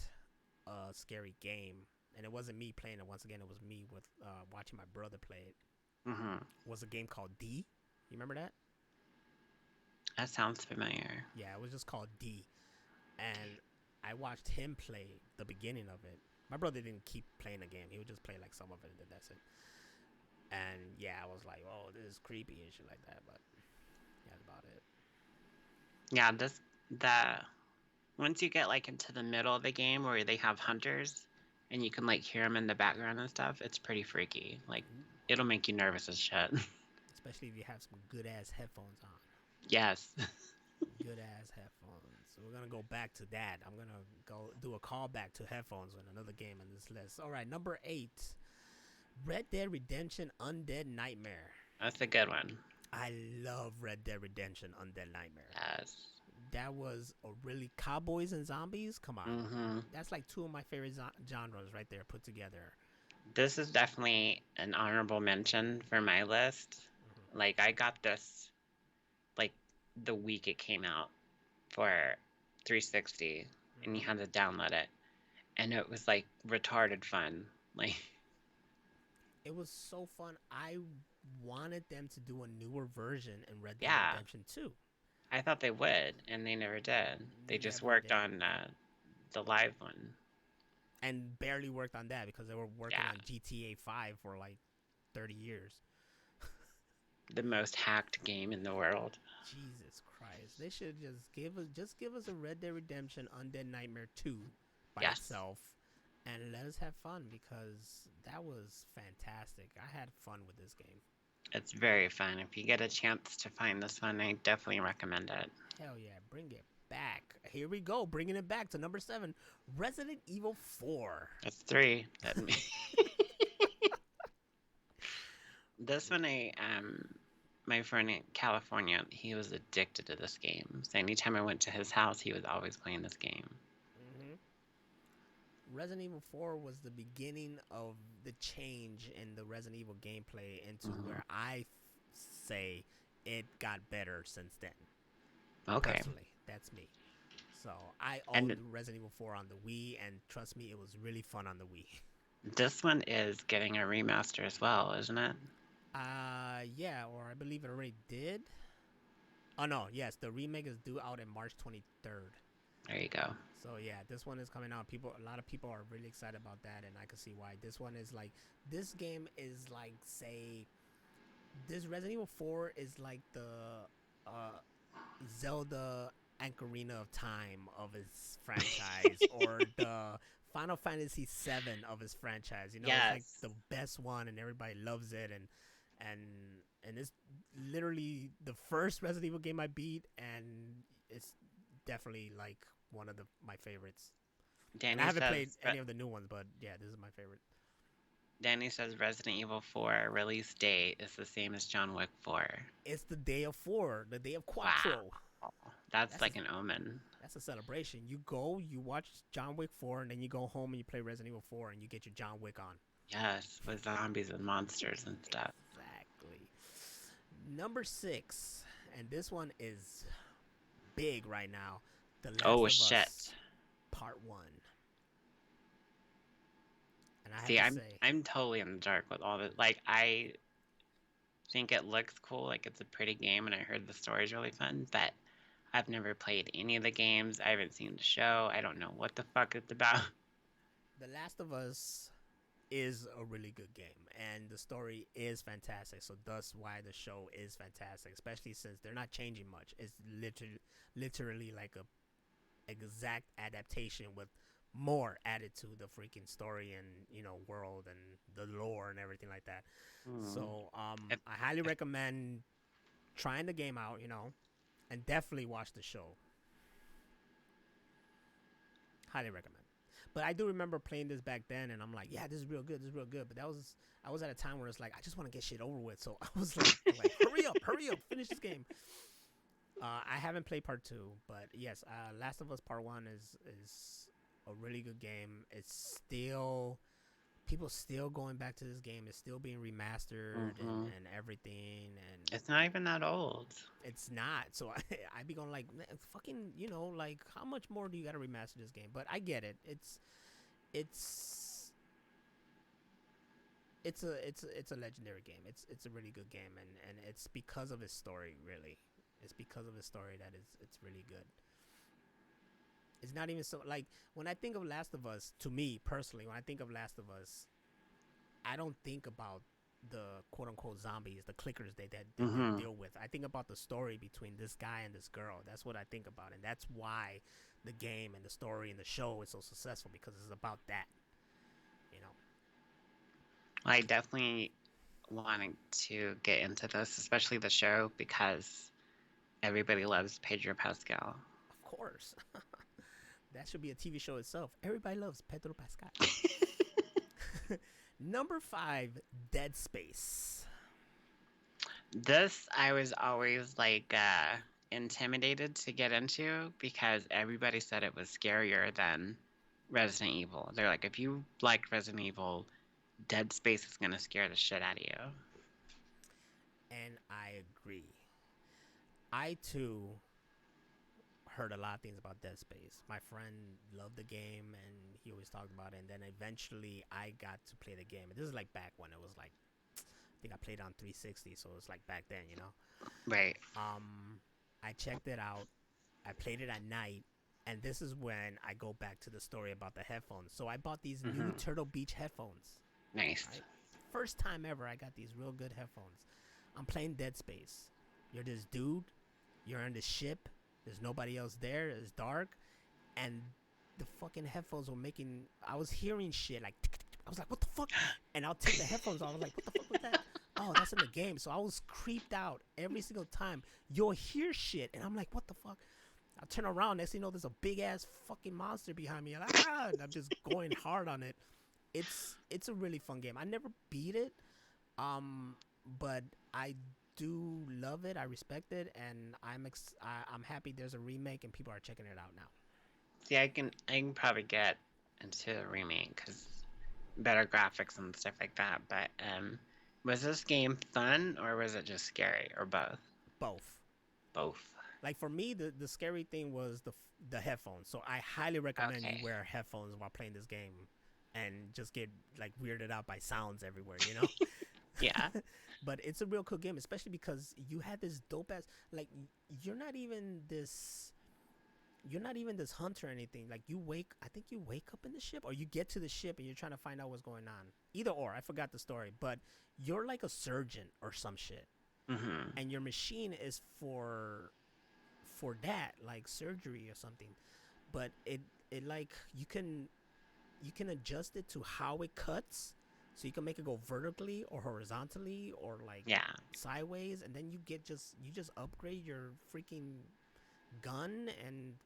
a scary game, and it wasn't me playing it, once again, it was me with watching my brother play it, was a game called D. You remember that? That sounds familiar. Yeah, it was just called D. And I watched him play the beginning of it. My brother didn't keep playing the game. He would just play like some of it, and that's it. And yeah, I was like, oh, this is creepy and shit like that. But yeah, that's about it. Yeah, once you get like into the middle of the game where they have hunters and you can like hear them in the background and stuff, it's pretty freaky. Like, it'll make you nervous as shit. Especially if you have some good ass headphones on. Yes. Good ass headphones. So we're gonna go back to that. I'm gonna go do a callback to headphones on another game on this list. All right, number 8, Red Dead Redemption Undead Nightmare. That's a good one. I love Red Dead Redemption Undead Nightmare. Yes. That was a really cowboys and zombies. Come on, that's like two of my favorite genres right there put together. This is definitely an honorable mention for my list. Like, I got this like the week it came out for 360, and you had to download it, and it was like retarded fun. Like, it was so fun. I wanted them to do a newer version in Red Dead Redemption 2. I thought they would, and they never did. They just worked on the live one. And barely worked on that because they were working on GTA 5 for like 30 years. The most hacked game in the world. Jesus Christ. They should just give us a Red Dead Redemption Undead Nightmare 2 by itself and let us have fun, because that was fantastic. I had fun with this game. It's very fun. If you get a chance to find this one, I definitely recommend it. Hell yeah, bring it back. Here we go, bringing it back to number 7, Resident Evil 4. That's 3. This one, my friend in California, he was addicted to this game. So anytime I went to his house, he was always playing this game. Resident Evil 4 was the beginning of the change in the Resident Evil gameplay into where I say it got better since then. Okay. Personally, that's me. So I And owned Resident Evil 4 on the Wii, and trust me, it was really fun on the Wii. this one is getting a remaster as well, isn't it? Yeah, or I believe it already did. Oh no, yes, the remake is due out in March 23rd. There you go. So yeah, this one is coming out. A lot of people are really excited about that, and I can see why. This one is like, this game is like, say, this Resident Evil 4 is like the uh, Zelda Ocarina of Time of his franchise, or the Final Fantasy 7 of his franchise. You know, it's like Yes. the best one, and everybody loves it, and and it's literally the first Resident Evil game I beat, and it's definitely like one of my favorites. And I Danny haven't says played any of the new ones, but yeah, this is my favorite. Danny says Resident Evil 4 release date is the same as John Wick 4. It's the day of 4, the day of Wow. Quattro. That's That's a, like an omen. that's a celebration. You go, you watch John Wick 4, and then you go home and you play Resident Evil 4, and you get your John Wick on. Yes, with zombies and monsters and stuff. Exactly. Number 6, and this one is big right now. The Last Oh of shit. Us Part 1. And I See, have to I'm say, I'm totally in the dark with all this. Like, I think it looks cool, like it's a pretty game, and I heard the story's really fun, but I've never played any of the games. I haven't seen the show. I don't know what the fuck it's about. The Last of Us is a really good game, and the story is fantastic. So that's why the show is fantastic, especially since they're not changing much. It's literally like a exact adaptation with more added to the freaking story and world and the lore and everything like that. Hmm. So If, I highly if, recommend trying the game out, and definitely watch the show. Highly recommend. But I do remember playing this back then, and I'm like, yeah, this is real good. This is real good. But I was at a time where it's like I just want to get shit over with. So I was like, hurry up, finish this game. I haven't played part 2, but yes, Last of Us Part 1 is a really good game. It's still, people still going back to this game. It's still being remastered hmm and everything, and It's not even that old. it's not. So I be going like, fucking, like, how much more do you got to remaster this game? But I get it. It's it's a legendary game. It's a really good game, and it's because of its story. Really, it's because of its story that it's really good. It's not even so, like, when I think of Last of Us, to me personally, when I think of Last of Us, I don't think about the quote unquote zombies, the clickers that they hmm deal with. I think about the story between this guy and this girl. That's what I think about, and that's why the game and the story and the show is so successful, because it's about that. You know, I definitely wanting to get into this, especially the show, because everybody loves Pedro Pascal. of course, that should be a TV show itself. Everybody loves Pedro Pascal. Number 5, Dead Space. This I was always like intimidated to get into because everybody said it was scarier than Resident Evil. They're like, if you like Resident Evil, Dead Space is gonna scare the shit out of you. And I agree. I too heard a lot of things about Dead Space. My friend loved the game, and he always talked about it. And then eventually, I got to play the game. And this is like back when it was like, I think I played on 360, so it's like back then. Right. I checked it out. I played it at night, and this is when I go back to the story about the headphones. So I bought these new hmm Turtle Beach headphones. Nice. Right, first time ever, I got these real good headphones. I'm playing Dead Space. You're this dude. You're on the ship. There's nobody else there. It's dark, and the fucking headphones were making. I was hearing shit like. I was like, "What the fuck?" And I'll take the headphones off. I was like, "What the fuck was that?" Oh, that's in the game. So I was creeped out every single time. You'll hear shit, and I'm like, "What the fuck?" I turn around. Next thing you know, there's a big ass fucking monster behind me. And I'm just going hard on it. It's a really fun game. I never beat it, but I do love it. I respect it, and I'm happy there's a remake and people are checking it out now. See, I can probably get into the remake because better graphics and stuff like that. But was this game fun or was it just scary or both? Both. Both. Like for me, the scary thing was the headphones. So I highly recommend you Okay. wear headphones while playing this game, and just get like weirded out by sounds everywhere. You know. Yeah. But it's a real cool game, especially because you had this dope ass like you're not even this you're not even this hunter or anything. Like I think you wake up in the ship or you get to the ship and you're trying to find out what's going on. Either or, I forgot the story, but you're like a surgeon or some shit, Mhm. and your machine is for that, like surgery or something. But it like you can adjust it to how it cuts, so you can make it go vertically or horizontally or like Yeah. sideways, and then you just upgrade your freaking gun and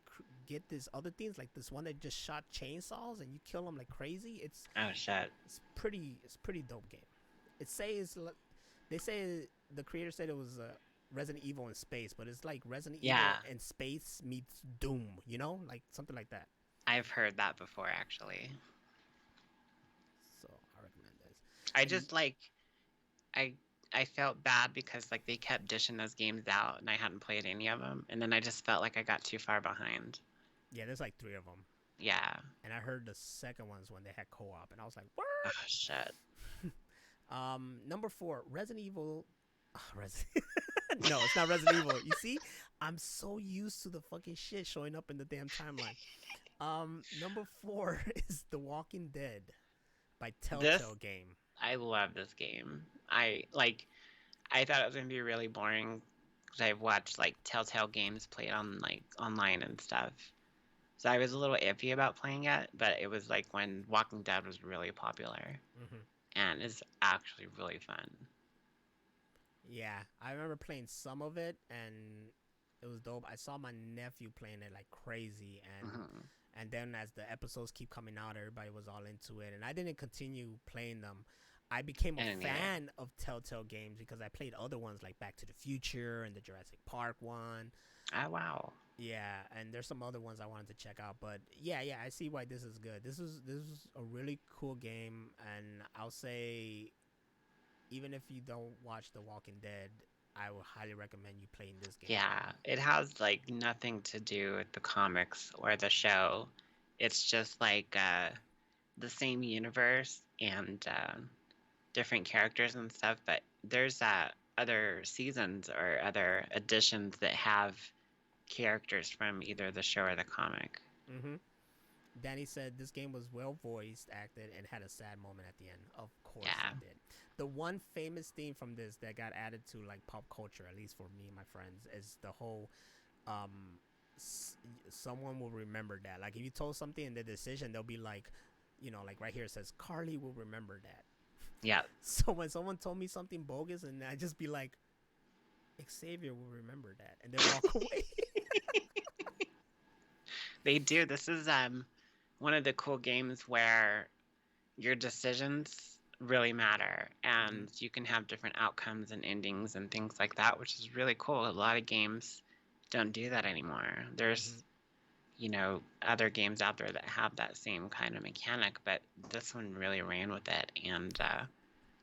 get these other things like this one that just shot chainsaws and you kill them like crazy. Oh shit. It's pretty dope game. It says they say the creator said it was Resident Evil in space, but it's like Resident Yeah. Evil in space meets Doom, you know, like something like that. I've heard that before actually. So I recommend this. I And just like I I felt bad because like they kept dishing those games out and I hadn't played any of them, and then I just felt like I got too far behind. yeah, there's like three of them, Yeah. and I heard the second ones when they had co-op, and I was like, what? Oh shit. Number 4, Resident Evil. Resident. No, it's not Resident Evil. You see, I'm so used to the fucking shit showing up in the damn timeline. Number 4 is The Walking Dead by This Telltale Game. I love this game. I thought it was gonna be really boring because I've watched like Telltale games played on like online and stuff. So I was a little iffy about playing it, but it was like when Walking Dead was really popular Hmm. and it's actually really fun. Yeah, I remember playing some of it, and it was dope. I saw my nephew playing it like crazy, Hmm. and then as the episodes keep coming out, everybody was all into it, and I didn't continue playing them. I became a And yeah. fan of Telltale games because I played other ones like Back to the Future and the Jurassic Park one. Oh wow. Yeah, and there's some other ones I wanted to check out, but yeah, I see why this is good. This is a really cool game, and I'll say, even if you don't watch The Walking Dead, I would highly recommend you playing this game. Yeah, it has like nothing to do with the comics or the show. It's just like the same universe and different characters and stuff, but there's other seasons or other editions that have characters from either the show or the comic. Mm-hmm. Danny said this game was well voiced, acted, and had a sad moment at the end. Of course Yeah. it did. The one famous theme from this that got added to like pop culture, at least for me and my friends, is the whole um someone will remember that. Like if you told something in the decision, they'll be like, like right here it says Carly will remember that. Yeah, So when someone told me something bogus, and I just be like, Xavier will remember that, and then walk away. they do. This is one of the cool games where your decisions really matter and you can have different outcomes and endings and things like that, which is really cool. A lot of games don't do that anymore. There's other games out there that have that same kind of mechanic, but this one really ran with it, and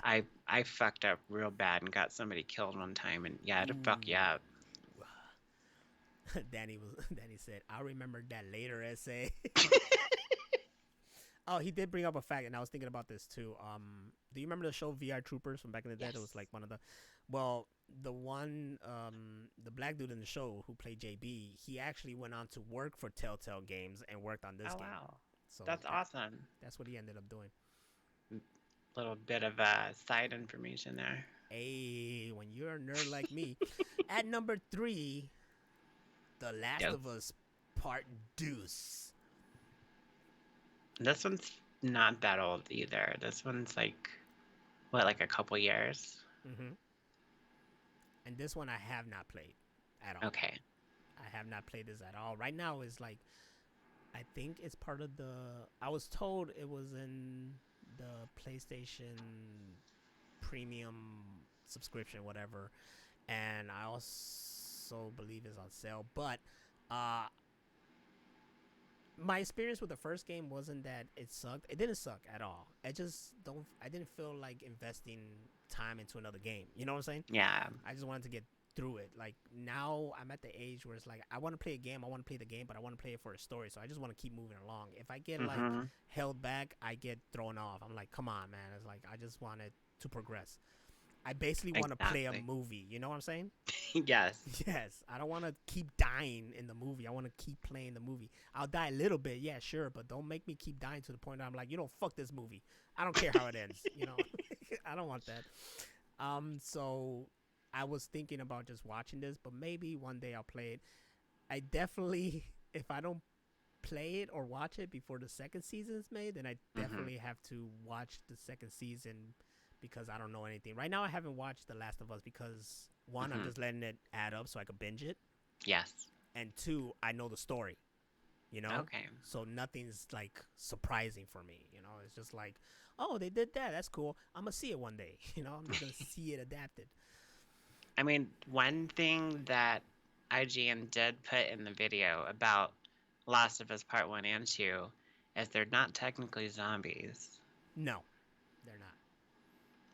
I fucked up real bad and got somebody killed one time, and yeah, to fuck you up. Danny said, "I'll remember that later." Essay. Oh, he did bring up a fact, and I was thinking about this too. Do you remember the show VR Troopers from back in the day? It was like one of the, well, the one, the black dude in the show who played JB, he actually went on to work for Telltale Games and worked on this game. Wow, So that's awesome. That's what he ended up doing. Little bit of side information there. Hey, when you're a nerd like me. At number 3, The Last of Us Part Deuce. This one's not that old either. This one's like, what, like a couple years? Mm-hmm. And this one I have not played at all. Okay. I have not played this at all. Right now is like, I think it's part of the, I was told it was in the PlayStation Premium subscription, whatever. And I also believe it's on sale. But my experience with the first game wasn't that it sucked. It didn't suck at all. I didn't feel like investing time into another game. You know what I'm saying? Yeah. I just wanted to get through it. Like now I'm at the age where it's like I want to play a game, I want to play the game, but I want to play it for a story. So I just want to keep moving along. If I get like Mhm. held back, I get thrown off. I'm like, come on, man. It's like I just want it to progress. I basically want to play a Exactly. movie. You know what I'm saying? Yes. Yes. I don't want to keep dying in the movie. I want to keep playing the movie. I'll die a little bit, yeah, sure, but don't make me keep dying to the point where I'm like, you know, fuck this movie. I don't care how it ends. You know, I don't want that. So I was thinking about just watching this, but maybe one day I'll play it. I definitely, if I don't play it or watch it before the second season is made, then I Mhm. definitely have to watch the second season because I don't know anything. Right now, I haven't watched The Last of Us because one, I'm Mhm. just letting it add up so I could binge it, Yes. and two, I know the story. You know, Okay. so nothing's like surprising for me. You know, it's just like, oh, they did that. That's cool. I'm gonna see it one day. You know, I'm just gonna see it adapted. I mean, one thing that IGN did put in the video about Last of Us Part 1 and 2 is they're not technically zombies, No, they're not.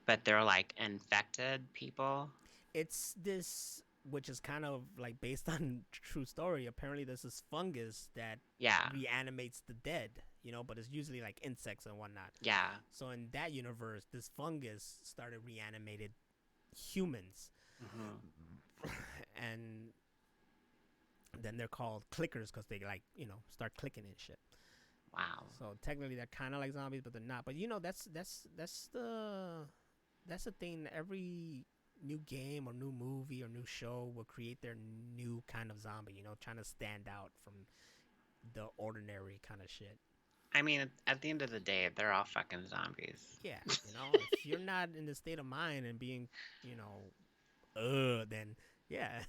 but they're like infected people. It's this, which is kind of like based on true story. Apparently, there's this fungus that Yeah. reanimates the dead. You know, but it's usually like insects and whatnot. Yeah. So in that universe, this fungus started reanimated humans, Mhm. and then they're called clickers because they like start clicking and shit. Wow. So technically, they're kind of like zombies, but they're not. But you know, that's the thing. Every new game or new movie or new show will create their new kind of zombie. You know, trying to stand out from the ordinary kind of shit. I mean, at the end of the day, they're all fucking zombies. Yeah, you know, if you're not in the state of mind and being, you know, then yeah,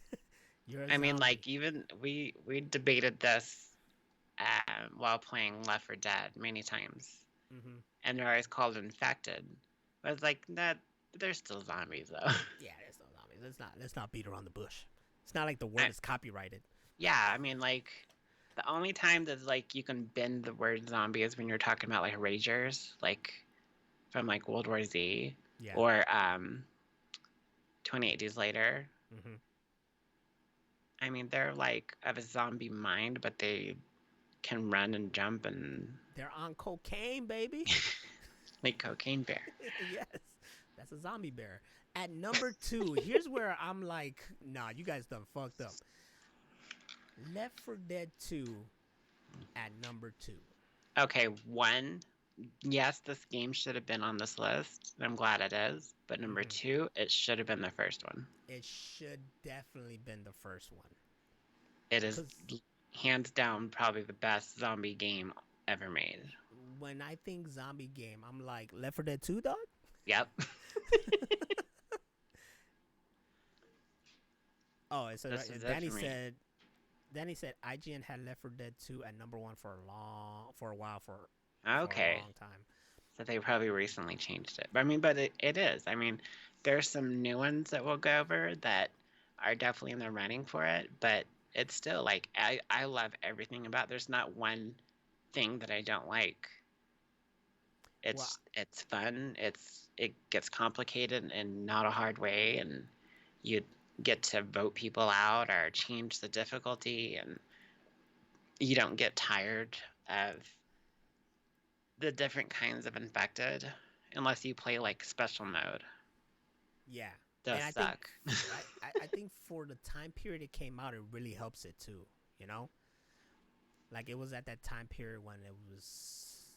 you're a I mean, zombie. like even we debated this while playing Left 4 Dead many times, Hmm. and they're always called infected. But it's like that. They're still zombies though. Yeah, there's no zombies. Let's not beat around the bush. It's not like the word I, is copyrighted. yeah, I mean, like the only time that like you can bend the word zombie is when you're talking about like ragers, like from like World War Z Yeah. or 28 Days Later. Hmm. I mean, they're like of a zombie mind, but they can run and jump and They're on cocaine, baby. like cocaine bear. Yes, that's a zombie bear. At number two, here's where I'm like, nah, you guys done fucked up. Left 4 Dead 2 at number two. Okay, one, yes, this game should have been on this list. And I'm glad it is. But number Hmm. two, it should have been the first one. It should definitely been the first one. It is Cause hands down probably the best zombie game ever made. when I think zombie game, I'm like Left 4 Dead 2, dog. Yep. Oh, so This is it Danny for me. said. Danny said IGN had Left 4 Dead 2 at number one for a while for a Okay. long time. So they probably recently changed it. But I mean, but it is. I mean, there's some new ones that we'll go over that are definitely in the running for it, but it's still like I love everything about it. There's not one thing that I don't like. Well, It's fun. It gets complicated in not a hard way, and you get to vote people out or change the difficulty, and you don't get tired of the different kinds of infected unless you play like special mode. yeah, Does and I think suck. I think for the time period it came out, it really helps it too. You know, like it was at that time period when it was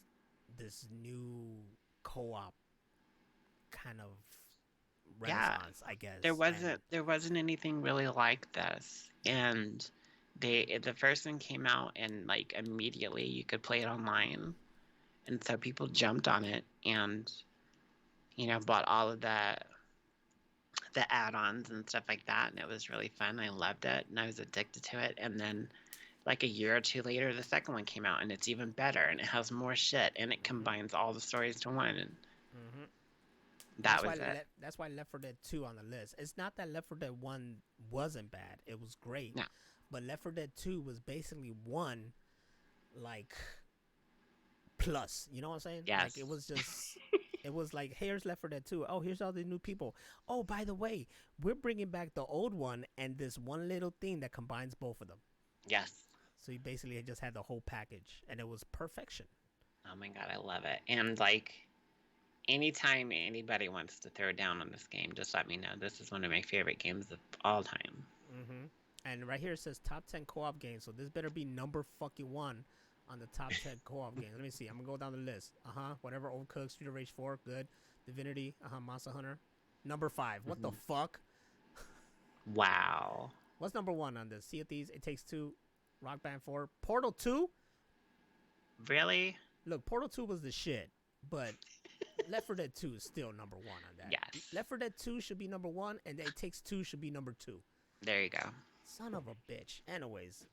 this new co-op kind of Yeah, renaissance, I guess. And there wasn't anything really like this, and the first one came out and like immediately you could play it online, and so people jumped on it and bought all of the add-ons and stuff like that, and it was really fun. I loved it, and I was addicted to it. And then like a year or two later, the second one came out, and it's even better, and it has more shit, and it hmm combines all the stories to one, and hmm that was it. That's why Left 4 Dead 2 on the list. It's not that Left 4 Dead 1 wasn't bad; it was great. No, But Left 4 Dead 2 was basically one like plus. You know what I'm saying? Like yes, it was just It was like, here's Left 4 Dead 2. Oh, here's all the new people. Oh, by the way, we're bringing back the old one and this one little thing that combines both of them. Yes. So you basically just had the whole package, and it was perfection. Oh my god, I love it. And like, anytime anybody wants to throw down on this game, just let me know. This is one of my favorite games of all time. Mm-hmm. And right here it says top 10 co-op games, so this better be number fucking 1 on the top 10 co-op games. Let me see. I'm gonna go down the list. Whatever. Overcooked, Street of Rage 4, good. Divinity, Monster Hunter. Number 5. What the fuck? Wow. What's number 1 on this? Sea of Thieves, It Takes Two, Rock Band 4, Portal 2. Really? Look, Portal 2 was the shit, but Left 4 Dead 2 is still number 1 on that. Yes. Left 4 Dead 2 should be number 1, and It Takes Two should be number 2. There you go. Son of a bitch. Anyways,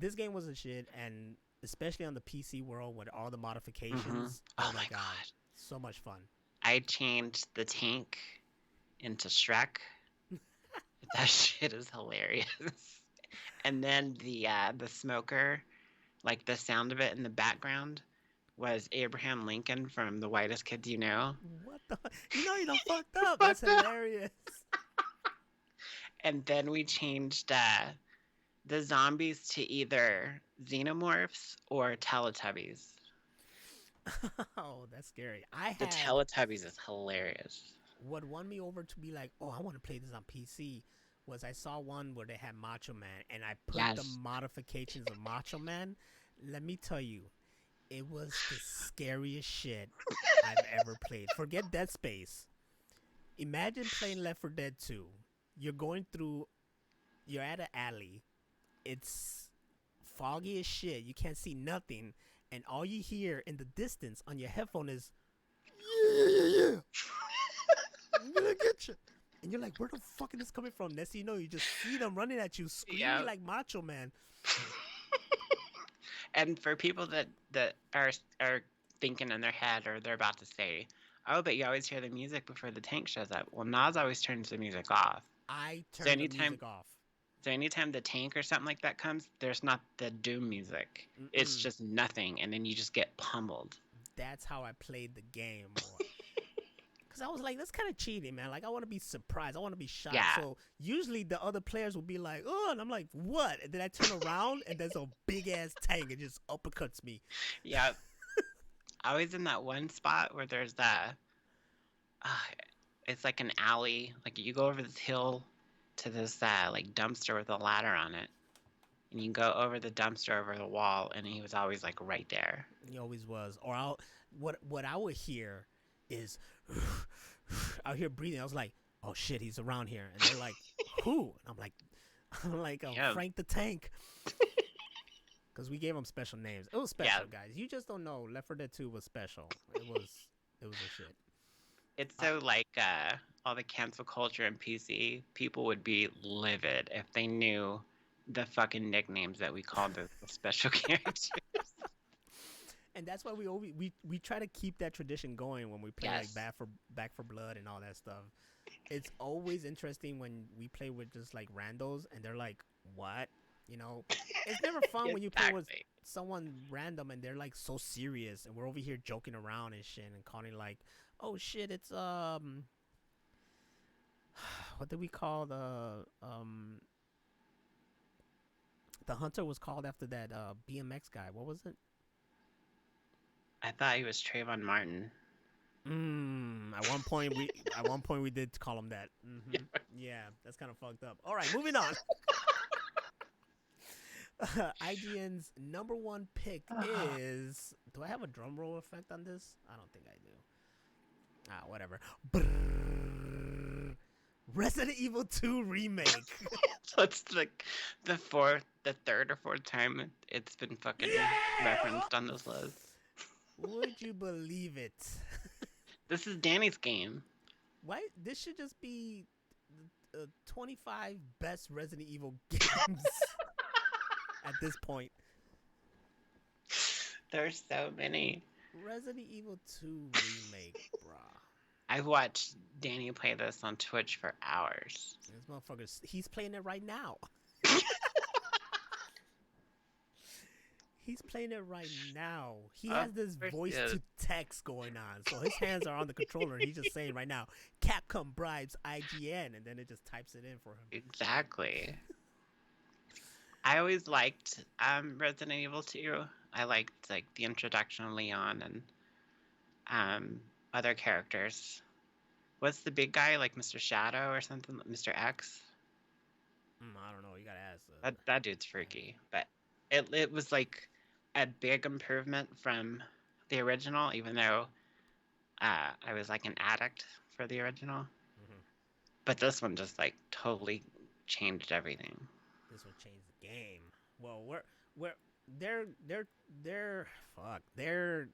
this game was a shit, and especially on the PC world with all the modifications. Oh my god. So much fun. I changed the tank into Shrek. That shit is hilarious. And then the smoker, like the sound of it in the background, was Abraham Lincoln from The Whitest Kids You Know. What the? You done fucked up. That's hilarious. And then we changed the zombies to either xenomorphs or Teletubbies. Oh, that's scary. The Teletubbies is hilarious. What won me over to be like, oh, I want to play this on PC was I saw one where they had Macho Man, and I put the modifications of Macho Man. Let me tell you, it was the scariest shit I've ever played. Forget Dead Space. Imagine playing Left 4 Dead 2. You're at an alley. It's foggy as shit. You can't see nothing. And all you hear in the distance on your headphone is, yeah. I'm gonna get you. And you're like, where the fuck is this coming from? Next thing you know, you just see them running at you, screaming like Macho Man. And for people that are thinking in their head, or they're about to say, oh, but you always hear the music before the tank shows up. Well, Nas always turns the music off. I turn the music off. So anytime the tank or something like that comes, there's not the doom music. Mm-mm. It's just nothing, and then you just get pummeled. That's how I played the game. Because I was like, that's kind of cheating, man. Like, I want to be surprised. I want to be shocked. Yeah. So usually the other players will be like, oh, and I'm like, what? And then I turn around, and there's a big-ass tank. It just uppercuts me. Yeah. I was in that one spot where there's that, it's like an alley. Like, you go over this hill to this, like, dumpster with a ladder on it. And you go over the dumpster, over the wall, and he was always, like, right there. He always was. Or what I would hear is, I'll hear breathing. I was like, oh, shit, he's around here. And they're like, who? And I'm like, Frank the Tank. Because we gave him special names. It was special, guys. You just don't know. Left 4 Dead 2 was special. It was a shit. It's so like all the cancel culture and PC, people would be livid if they knew the fucking nicknames that we called the special characters. And that's why we try to keep that tradition going when we play like Back for Blood and all that stuff. It's always interesting when we play with just like randos and they're like, what? You know, it's never fun when you play with someone random and they're like so serious and we're over here joking around and shit and calling like, oh shit, it's what did we call the hunter was called after that BMX guy. What was it? I thought he was Trayvon Martin. At one point we did call him that. Mm-hmm. Yeah, that's kind of fucked up. All right, moving on. IGN's number one pick is. Do I have a drum roll effect on this? I don't think I do. Whatever. Resident Evil 2 remake. So it's like the third or fourth time it's been fucking referenced on this list. Would you believe it? This is Danny's game. Why? This should just be 25 best Resident Evil games at this point. There's so many. Resident Evil 2 remake, brah. I've watched Danny play this on Twitch for hours. This motherfucker, he's playing it right now. He's playing it right now. He has this voice to text going on. So his hands are on the controller, and he's just saying right now, Capcom bribes IGN, and then it just types it in for him. Exactly. I always liked Resident Evil 2. I liked like the introduction of Leon and other characters. What's the big guy, like Mr. Shadow or something? Mr. X? I don't know. You gotta ask. That dude's freaky. But it was like a big improvement from the original, even though I was like an addict for the original. Mm-hmm. But this one just like totally changed everything. This one changed the game. Well, they're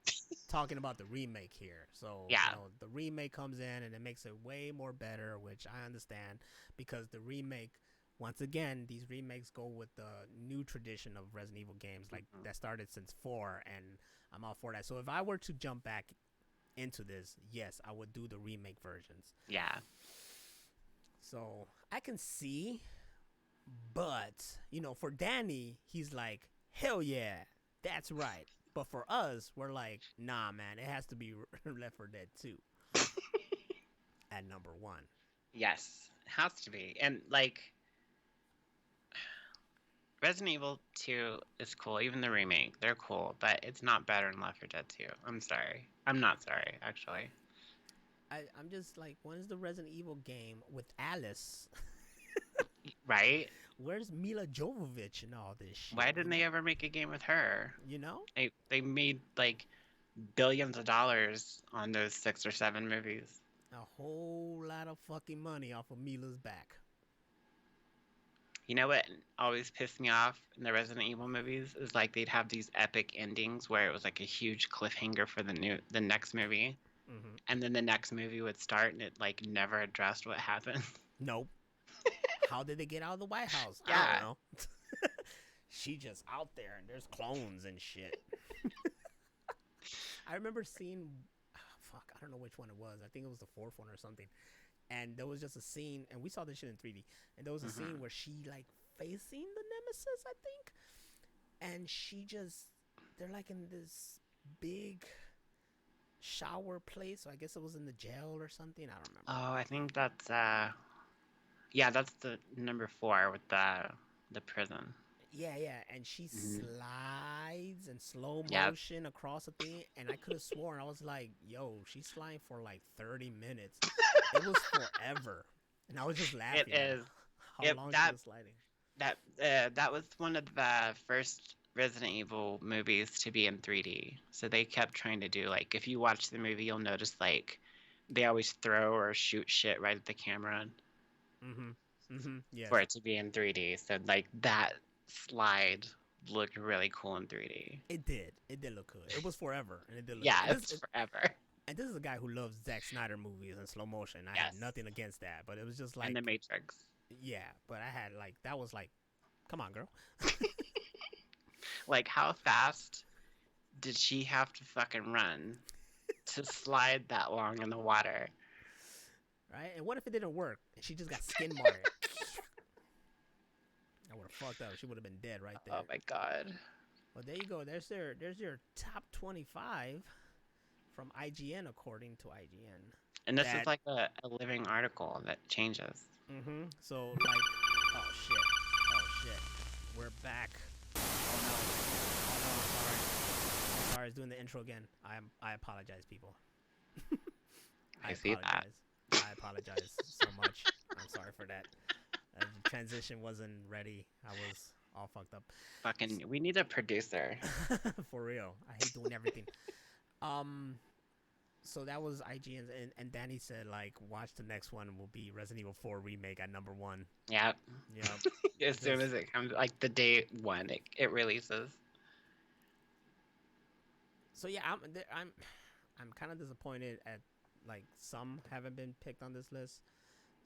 talking about the remake here. So Yeah. the remake comes in and it makes it way more better, which I understand, because the remake, once again, these remakes go with the new tradition of Resident Evil games, like that started since 4, and I'm all for that. So if I were to jump back into this, yes, I would do the remake versions. Yeah. So I can see, but for Danny, he's like, hell yeah, that's right. But for us, we're like, nah, man, it has to be Left 4 Dead 2 at number 1. Yes, it has to be. And like Resident Evil 2 is cool, even the remake, they're cool, but it's not better than Left 4 Dead 2. I'm sorry. I'm not sorry, actually. I'm just like, when is the Resident Evil game with Alice? Right? Where's Mila Jovovich and all this shit? Why didn't they ever make a game with her? They made like billions of dollars on those 6 or 7 movies. A whole lot of fucking money off of Mila's back. You know what always pissed me off in the Resident Evil movies is like they'd have these epic endings where it was like a huge cliffhanger for the next movie. Mm-hmm. And then the next movie would start and it like never addressed what happened. Nope. How did they get out of the White House? Yeah. I don't know. She just out there and there's clones and shit. I remember seeing, I don't know which one it was. I think it was the 4th one or something. And there was just a scene, and we saw this shit in 3D. And there was a scene where she like facing the Nemesis, I think. And they're like in this big shower place. So I guess it was in the jail or something. I don't remember. Oh, I think that's that's the number 4 with the prison. Yeah, and she slides in slow motion across a thing, and I could have sworn, I was like, yo, she's sliding for like 30 minutes. It was forever. And I was just laughing. It is. How long she was sliding. That was one of the first Resident Evil movies to be in 3D. So they kept trying to do, like, if you watch the movie, you'll notice, like, they always throw or shoot shit right at the camera. Yes. For it to be in 3D. So, like, that slide looked really cool in 3D. It did look good. It was forever, and it did look good. It was forever. And this is a guy who loves Zack Snyder movies and slow motion. I had nothing against that, but it was just like, and The Matrix. Yeah, but I had like, that was like, come on, girl. Like, how fast did she have to fucking run to slide that long in the water? Right? And what if it didn't work and she just got skin marked? I would have fucked up. She would have been dead right there. Oh my god. Well, there you go. There's your top 25 from IGN, according to IGN. And this is like a living article that changes. So like, oh shit, we're back. Oh no, I'm sorry. I was doing the intro again. I apologize, people. I see that. I apologize so much. I'm sorry for that. The transition wasn't ready. I was all fucked up. Fucking, we need a producer. For real. I hate doing everything. So that was IGN, and Danny said, like, watch the next one will be Resident Evil 4 Remake at number 1. Yep. Yeah. As soon as it comes, like the day one, it releases. So yeah, I'm kind of disappointed at, like, some haven't been picked on this list.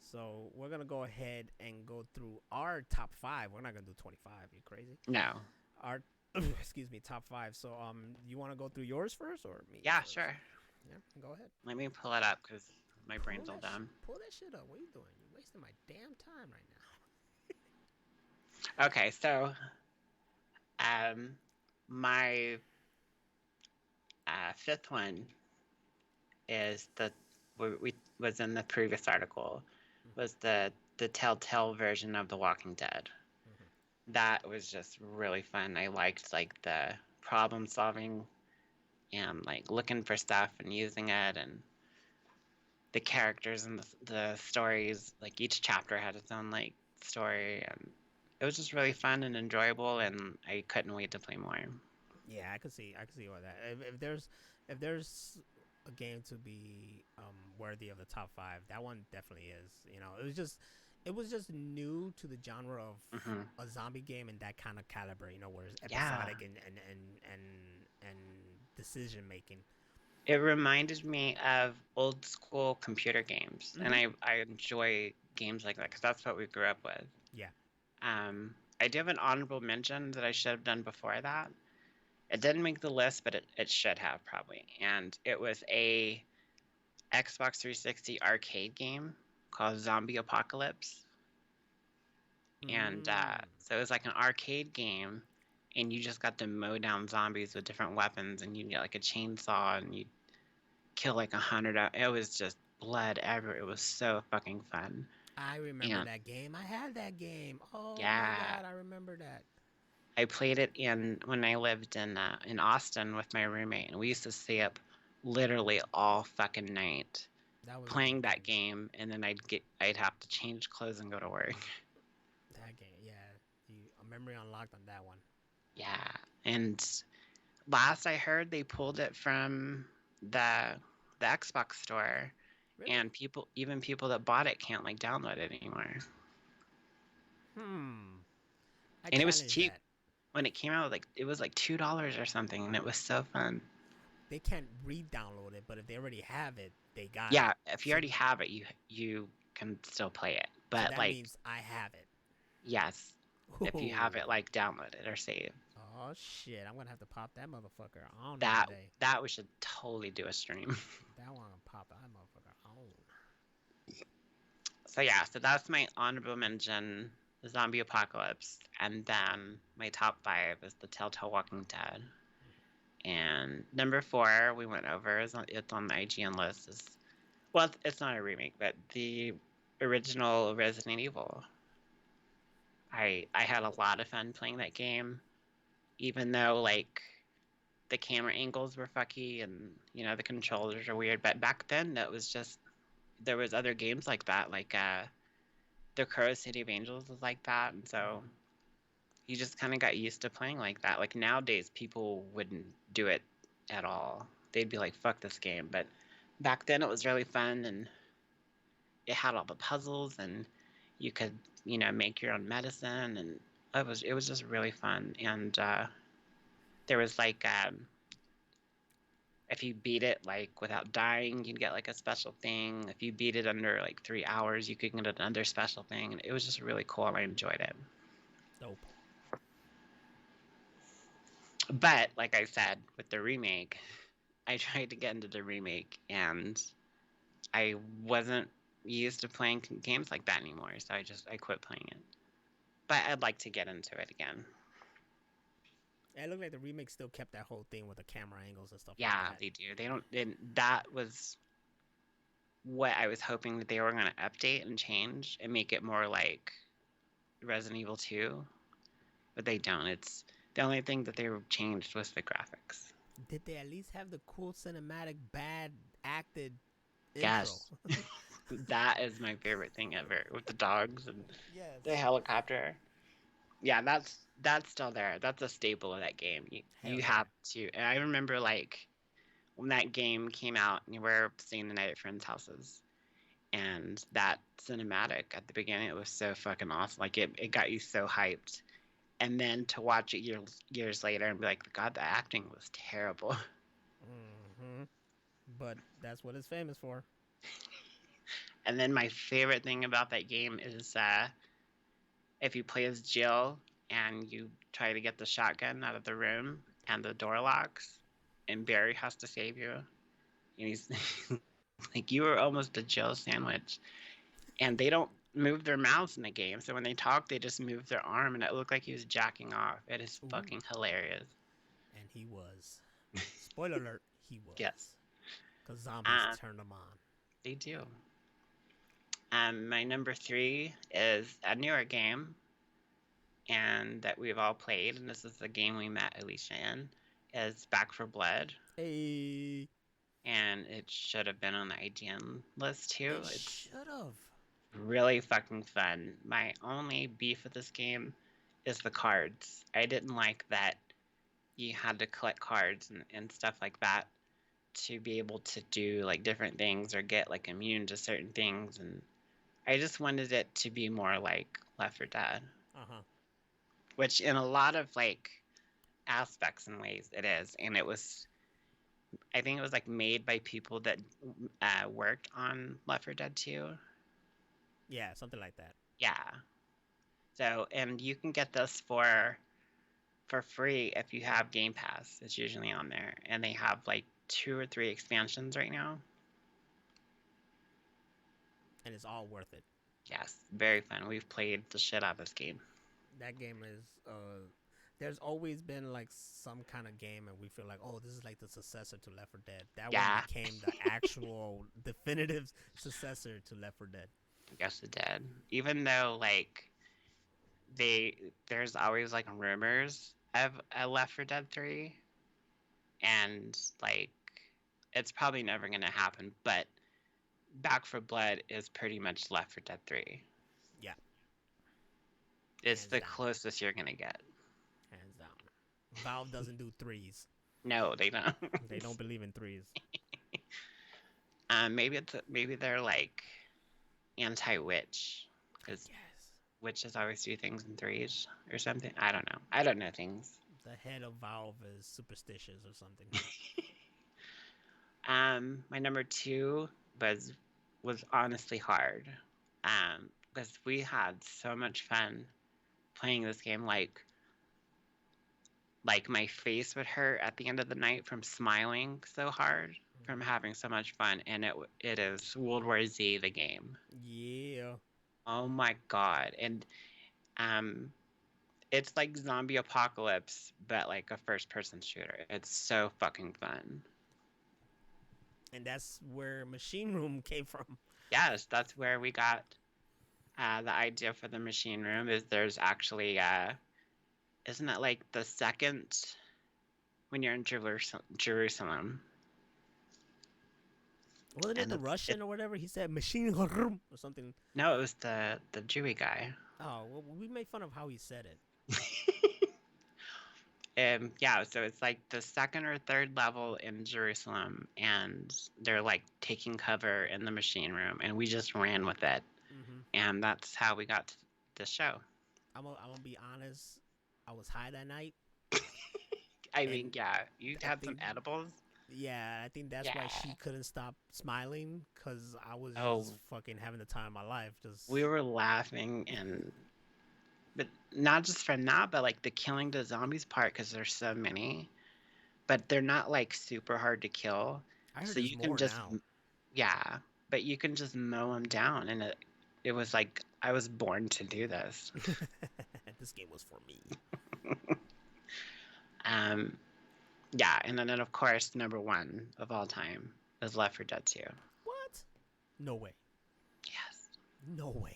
So we're gonna go ahead and go through our top 5. We're not gonna do 25. You crazy? No. Our top 5. So you want to go through yours first or me? Yeah, first? sure. Yeah, go ahead. Let me pull it up because my brain's all dumb. Pull that shit up. What are you doing? You're wasting my damn time right now. Okay, so my 5th one is we was in the previous article Mm-hmm. was the Telltale version of The Walking Dead. Mm-hmm. That was just really fun. I liked like the problem solving and like looking for stuff and using it, and the characters and the stories. Like each chapter had its own like story, and it was just really fun and enjoyable. And I couldn't wait to play more. Yeah, I could see all that. If there's a game to be worthy of the top five, that one definitely is. You know, it was just new to the genre of Hmm. a zombie game in that kind of caliber. You know, where it's Yeah, episodic and decision making. it reminded me of old school computer games, and Mm-hmm. I enjoy games like that because that's what we grew up with. Yeah. I do have an honorable mention that I should have done before that. It didn't make the list, but it should have probably. And it was a Xbox 360 arcade game called Zombie Apocalypse. And Mm. so it was like an arcade game, and you just got to mow down zombies with different weapons, and you get like a chainsaw, and you kill like 100. It was just blood everywhere. It was so fucking fun. I remember And that game. I had that game. Oh my yeah, god, I remember that. I played it in when I lived in Austin with my roommate, and we used to stay up literally all fucking night That was a playing good that game. game, and then I'd have to change clothes and go to work. That game, yeah. A memory unlocked on that one. Yeah, and last I heard, they pulled it from the the Xbox store, Really? and even people that bought it can't like download it anymore. Hmm. I And it was challenge cheap that. when it came out. Like it was like $2 or something, and it was so fun. They can't re-download it, but if they already have it, they got it. Yeah, if you So already have it, you can still play it. so But that like, means I have it. yes, if you have Ooh. it like downloaded or saved, Oh shit! I'm gonna have to pop that motherfucker on one that day. that we should totally do a stream. That one gonna pop that motherfucker on. So yeah, so that's my honorable mention, the Zombie Apocalypse, and then my top five is the Telltale Walking Dead. And number four we went over it's on the IGN list is, well, it's not a remake, but the original Resident Evil. I had a lot of fun playing that game, even though like the camera angles were fucky and the controllers are weird. But back then that was just, there was other games like that, like the Crow City of Angels was like that, and so Mm-hmm. you just kind of got used to playing like that. Like nowadays, people wouldn't do it at all. They'd be like, "Fuck this game." But back then, it was really fun, and it had all the puzzles, and you could, make your own medicine, and it was just really fun. And there was like, if you beat it like without dying, you'd get like a special thing. If you beat it under like 3 hours, you could get another special thing, and it was just really cool, and I enjoyed it. Dope. But like I said, with the remake, I tried to get into the remake, and I wasn't used to playing games like that anymore, so I quit playing it. But I'd like to get into it again. It looked like the remake still kept that whole thing with the camera angles and stuff like Yeah, that. they do. They don't. That was what I was hoping that they were going to update and change and make it more like Resident Evil 2, but they don't. It's the only thing that they changed was the graphics. Did they at least have the cool cinematic, bad acted intro? Yes, that is my favorite thing ever with the dogs and the Yes. helicopter. Yeah, that's still there. That's a staple of that game. You Hell you yeah. have to. And I remember like when that game came out, and we were staying the night at friends' houses, and that cinematic at the beginning, it was so fucking awesome. Like it got you so hyped. And then to watch it years later and be like, God, the acting was terrible. Mm-hmm. But that's what it's famous for. And then my favorite thing about that game is if you play as Jill and you try to get the shotgun out of the room and the door locks, and Barry has to save you, and he's like, you were almost a Jill sandwich. And they don't move their mouths in the game, so when they talk, they just move their arm, and it looked like he was jacking off. It is Ooh. fucking hilarious. And he was. Spoiler alert, he Yes. was. Because zombies Um, turn them on. they do. My number 3 is a newer game, and that we've all played, and this is the game we met Alicia in, is Back for Blood. Hey. And it should have been on the IGN list too. It It's should have. really fucking fun. My only beef with this game is the cards. I didn't like that you had to collect cards and stuff like that to be able to do like different things or get like immune to certain things, and I just wanted it to be more like Left 4 Dead, which in a lot of like aspects and ways it is, and I think it was like made by people that worked on Left 4 Dead 2. Yeah, something like that. Yeah. So, and you can get this for free if you have Game Pass. It's usually on there, and they have like 2 or 3 expansions right now. And it's all worth it. Yes, very fun. We've played the shit out of this game. That game is there's always been like some kind of game and we feel like, oh, this is like the successor to Left 4 Dead. That Yeah. one became the actual definitive successor to Left 4 Dead. I guess it did. Even though like there's always like rumors of a Left 4 Dead 3, and like it's probably never gonna happen, but Back 4 Blood is pretty much Left 4 Dead 3. Yeah. It's Hands the down. closest you're gonna get. Hands down. Valve doesn't do threes. No, they don't. They don't believe in threes. Maybe they're like anti-witch, because Yes. witches always do things in threes or something. I don't know. I don't know things. The head of Valve is superstitious or something. My number 2 was honestly hard. Because we had so much fun playing this game. Like my face would hurt at the end of the night from smiling so hard from having so much fun, and it is World War Z, the game. Yeah. Oh my god. And it's like zombie apocalypse, but like a first person shooter. It's so fucking fun. And that's where Machine Room came from. Yes, that's where we got the idea for the machine room. Is there's actually isn't it like the second when you're in Jerusalem? Wasn't it the Russian or whatever? He said machine room or something. No, it was the Jewy guy. Oh, well, we made fun of how he said it. Yeah, so it's like the second or third level in Jerusalem, and they're like taking cover in the machine room, and we just ran with it, and that's how we got to the show. I'm gonna be honest. I was high that night. I mean, yeah, you had some edibles. Yeah, I think that's why she couldn't stop smiling, because I was just fucking having the time of my life. We were laughing, but not just from that, but like the killing the zombies part, because there's so many, but they're not like super hard to kill. I heard so you can just but you can just mow them down, and it was like I was born to do this. This game was for me. Yeah, and then of course number 1 of all time is Left 4 Dead 2. What? No way. Yes. No way.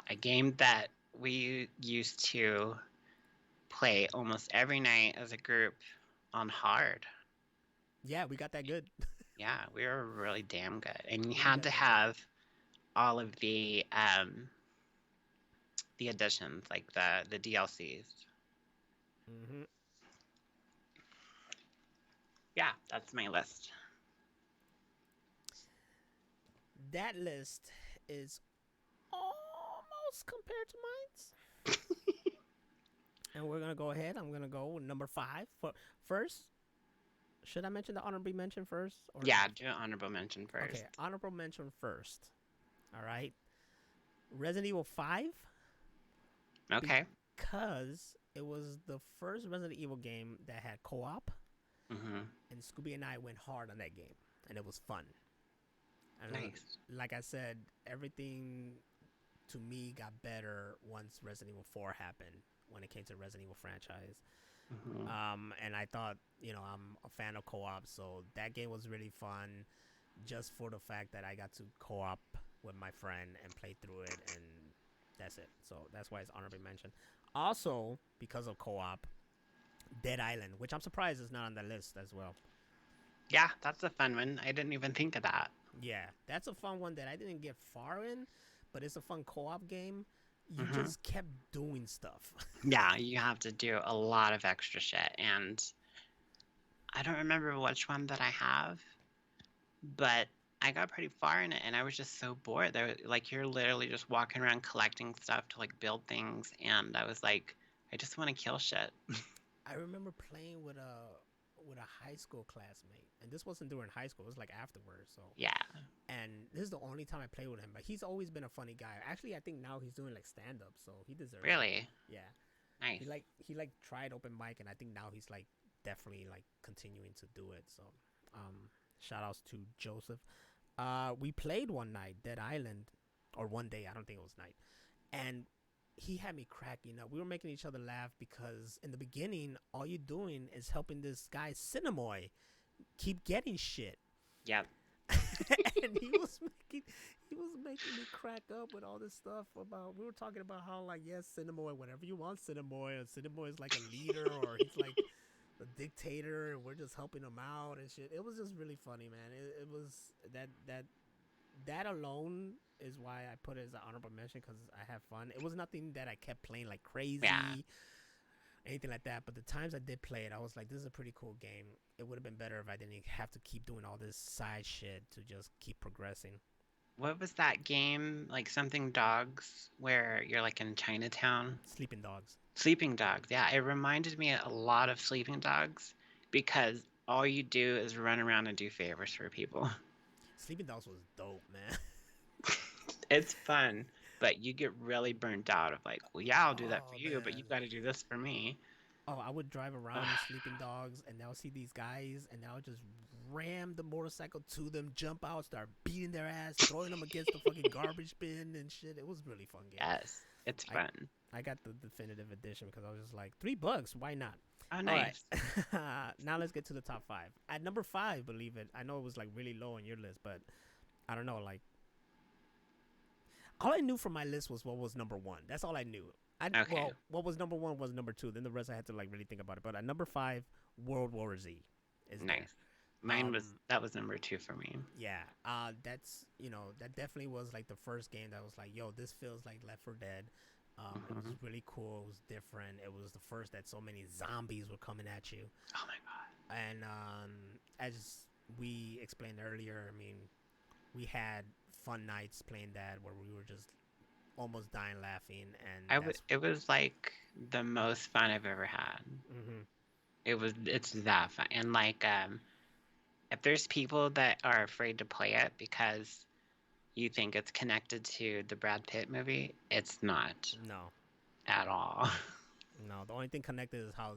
A game that we used to play almost every night as a group on hard. Yeah, we got that good. Yeah, we were really damn good, and you had to have all of the additions, like the DLCs. Yeah, that's my list. That list is almost compared to mine's. And we're gonna go ahead. I'm gonna go with number 5. First, should I mention the honorable mention first? Yeah, do an honorable mention first. Okay, honorable mention first. All right. Resident Evil 5. Okay. Because it was the first Resident Evil game that had co-op. And Scooby and I went hard on that game, and it was fun. And nice. Like I said, everything to me got better once Resident Evil 4 happened, when it came to Resident Evil franchise. Hmm. And I thought, I'm a fan of co-op, so that game was really fun, just for the fact that I got to co-op with my friend and play through it, and that's it. So that's why it's honorably mentioned. Also, because of co-op, Dead Island, which I'm surprised is not on the list as well. Yeah, that's a fun one. I didn't even think of that. Yeah, that's a fun one that I didn't get far in, but it's a fun co-op game. You Hmm. just kept doing stuff. Yeah, you have to do a lot of extra shit, and I don't remember which one that I have, but I got pretty far in it, and I was just so bored. Like you're literally just walking around collecting stuff to like build things, and I was like, I just want to kill shit. I remember playing with a high school classmate, and this wasn't during high school. It was like afterwards. So, Yeah, and this is the only time I played with him. But he's always been a funny guy. Actually, I think now he's doing like stand up, so he deserves it. really Yeah, nice. he like tried open mic, and I think now he's like definitely like continuing to do it. So, shout outs to Joseph. We played one night, Dead Island, or one day. I don't think it was night, and he had me cracking up. We were making each other laugh because in the beginning, all you're doing is helping this guy Cinemoy keep getting shit, Yep. and he was making me crack up with all this stuff about. We were talking about how like yes, Cinemoy, whatever you want, Cinemoy, and Cinemoy is like a leader or he's like the dictator, and we're just helping him out and shit. It was just really funny, man. It was that alone is why I put it as an honorable mention because I have fun. It was nothing that I kept playing like Yeah. crazy, anything like that. But the times I did play it, I was like, this is a pretty cool game. It would have been better if I didn't have to keep doing all this side shit to just keep progressing. What was that game? Like something dogs, where you're like in Chinatown. Sleeping Dogs. Sleeping Dogs. Yeah, it reminded me a lot of Sleeping Dogs because all you do is run around and do favors for people. Sleeping Dogs was dope, man. It's fun, but you get really burnt out of like, well, yeah, I'll do that for Oh you, but man. you've got to do this for me. Oh, I would drive around in Ugh, Sleeping Dogs and now see these guys and now just ram the motorcycle to them, jump out, start beating their ass, throwing them against the fucking garbage bin and shit. It was a really fun game. yes, it's I fun. I got the definitive edition because I was just like $3. Why not? Oh, All right. nice. Now let's get to the top five. At number five, believe it. I know it was like really low on your list, but I don't know. Like all I knew from my list was what was number one. That's all I knew. Okay, What was number one was number two. Then the rest I had to like really think about it. But at number five, World War Z is there. nice. Mine was Um, that was number 2 for me. yeah. That's that definitely was like the first game that was like, yo, this feels like Left 4 Dead. It was Hmm. really cool. It was different. It was the first that so many zombies were coming at you. Oh my god. And as we explained earlier, I mean, we had fun nights playing that where we were just almost dying laughing, and that's It was like the most fun I've ever had. mm-hmm. It's that fun. And like if there's people that are afraid to play it because you think it's connected to the Brad Pitt movie, it's not No, at all. no. The only thing connected is how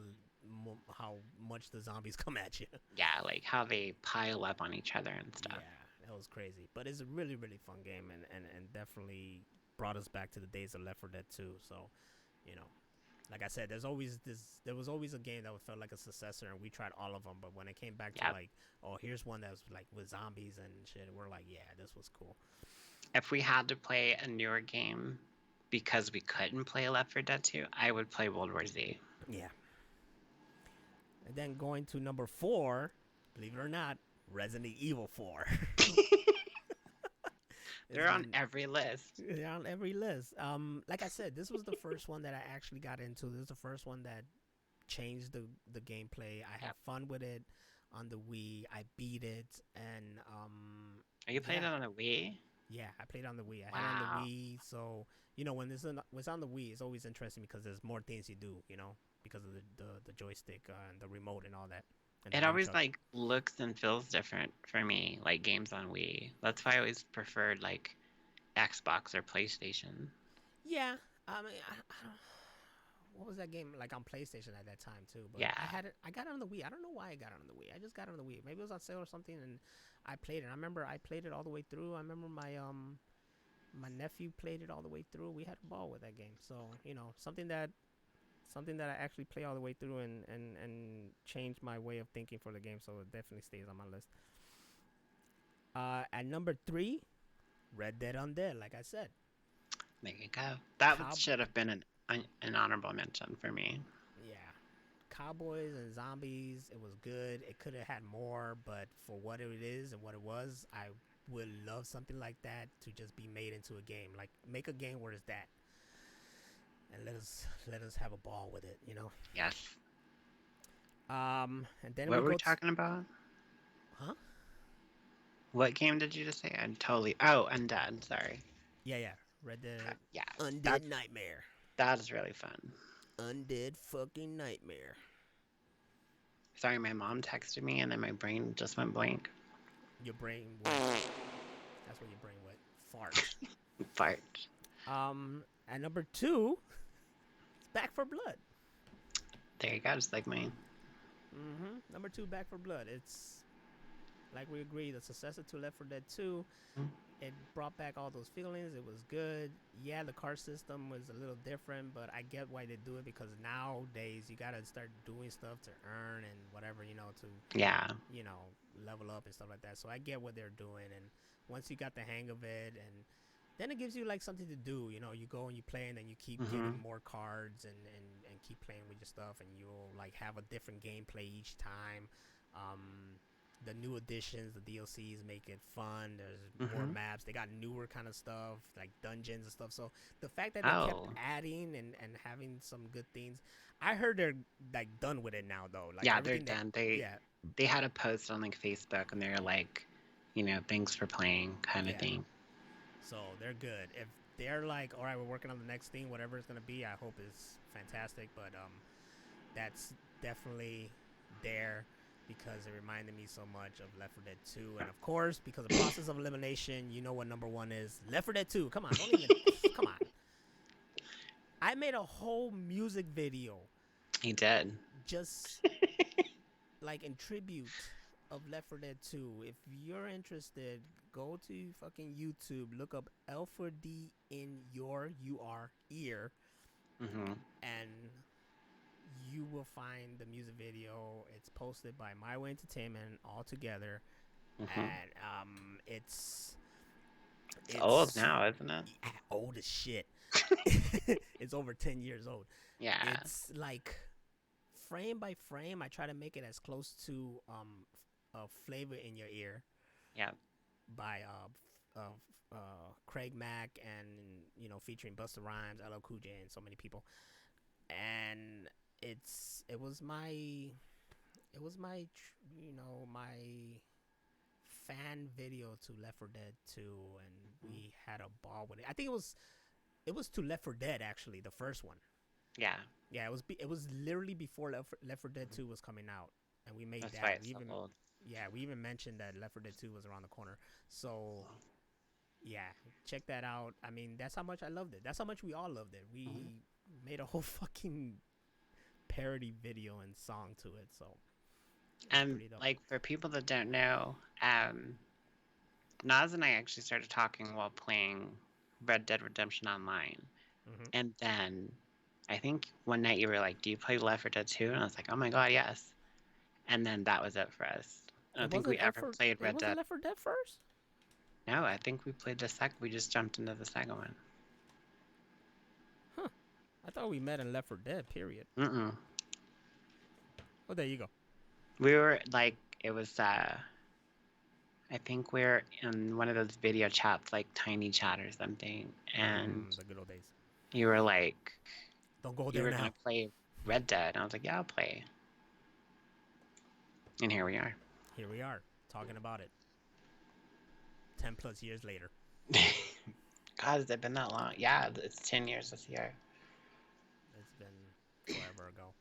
much the zombies come at you. Yeah, like how they pile up on each other and stuff. Yeah, it was crazy, but it's a really really fun game, and definitely brought us back to the days of Left 4 Dead 2. So, you know, like I said, there was always a game that felt like a successor, and we tried all of them. But when it came back to Yeah. like, oh, here's one that's like with zombies and shit, we're like, yeah, this was cool. If we had to play a newer game because we couldn't play Left 4 Dead 2, I would play World War Z. Yeah. And then going to number four, believe it or not, Resident Evil 4. They're on every list. They're on every list. Like I said, this was the first one that I actually got into. This is the first one that changed the gameplay. I had Yep. fun with it on the Wii. I beat it, and Are you playing yeah, it on a Wii? yeah, I played on the Wii. I had it on Wow. the Wii, so when this was on the Wii, it's always interesting because there's more things you do, because of the joystick and the remote and all that, and the It always nunchuck. like looks and feels different for me, like games on Wii. That's why I always preferred like Xbox or PlayStation. Yeah, I mean, I don't, what was that game like on PlayStation at that time too? But Yeah. I had it. I got it on the Wii. I don't know why I got it on the Wii. I just got it on the Wii. Maybe it was on sale or something, and I played it. I remember I played it all the way through. I remember my nephew played it all the way through. We had a ball with that game. So something that something that I actually play all the way through and change my way of thinking for the game. So it definitely stays on my list. At number 3, Red Dead Undead. Like I said, There you go. That Cow- should have been an honorable mention for me. yeah, cowboys and zombies. It was good. It could have had more, but for what it is and what it was, I would love something like that to just be made into a game. Like make a game where it's that, and let us have a ball with it. Yes. And then What we were we go. talking about? Huh? What game did you just say? I'm totally. Oh, Undead. Sorry. Yeah. Red Okay. Dead Yeah. Undead Nightmare. That is really fun. Undead fucking Nightmare. Sorry, my mom texted me and then my brain just went blank. Your brain went. That's what your brain went. Fart. Fart. At number 2, it's Back for Blood. There you go. Just like mine. Number 2, Back for Blood. It's like we agreed, the successor to Left 4 Dead 2. It brought back all those feelings. It was good. Yeah, the card system was a little different, but I get why they do it because nowadays you gotta start doing stuff to earn and whatever, to Yeah. level up and stuff like that. So I get what they're doing, and once you got the hang of it, and then it gives you like something to do. You go and you play, and then you keep getting more cards and keep playing with your stuff, and you'll like have a different gameplay each time. The new additions, the DLCs make it fun. There's more maps. They got newer kind of stuff, like dungeons and stuff. So the fact that they kept adding and having some good things, I heard they're like done with it now though. Like yeah, they're done. They had a post on like Facebook and they're like, thanks for playing kind of thing. So they're good. If they're like, all right, we're working on the next thing, whatever it's gonna be, I hope it's fantastic. But that's definitely there because it reminded me so much of Left 4 Dead 2, and of course, because of process of elimination, you know what number 1 is? Left 4 Dead 2. Come on, don't even. Come on. I made a whole music video. He did. Just like in tribute of Left 4 Dead 2. If you're interested, go to fucking YouTube, look up L4D in your ear, and you will find the music video. It's posted by My Way Entertainment all together, and it's old now, isn't it? Old as shit. It's over 10 years old. Yeah. It's like frame by frame. I try to make it as close to a Flavor in Your Ear. Yeah. By Craig Mack and featuring Busta Rhymes, LL Cool J, and so many people. And it was my my fan video to Left 4 Dead 2, and we had a ball with it. I think it was to Left 4 Dead actually, the first one. Yeah. Yeah, it was literally before Left 4 Dead 2 was coming out, and we made That's that. why it's so old. Yeah, we even mentioned that Left 4 Dead 2 was around the corner. So, yeah, check that out. I mean, that's how much I loved it. That's how much we all loved it. We made a whole fucking parody video and song to it. So, and like for people that don't know, Nas and I actually started talking while playing Red Dead Redemption Online, and then I think one night you were like, "Do you play Left 4 Dead 2?" And I was like, "Oh my god, yes!" And then that was it for us. I don't think we ever played Red Dead. Was Left 4 Dead first? No, I think we played the second. We just jumped into the second one. Huh. I thought we met in Left 4 Dead, period. Well, there you go. We were like, it was, I think we're in one of those video chats, like Tiny Chat or something. And the good old days. You were like, don't go there now. You were going to play Red Dead. And I was like, yeah, I'll play. And here we are. Here we are, talking about it. 10 plus years later. God, has it been that long? Yeah, it's 10 years this year. It's been forever ago.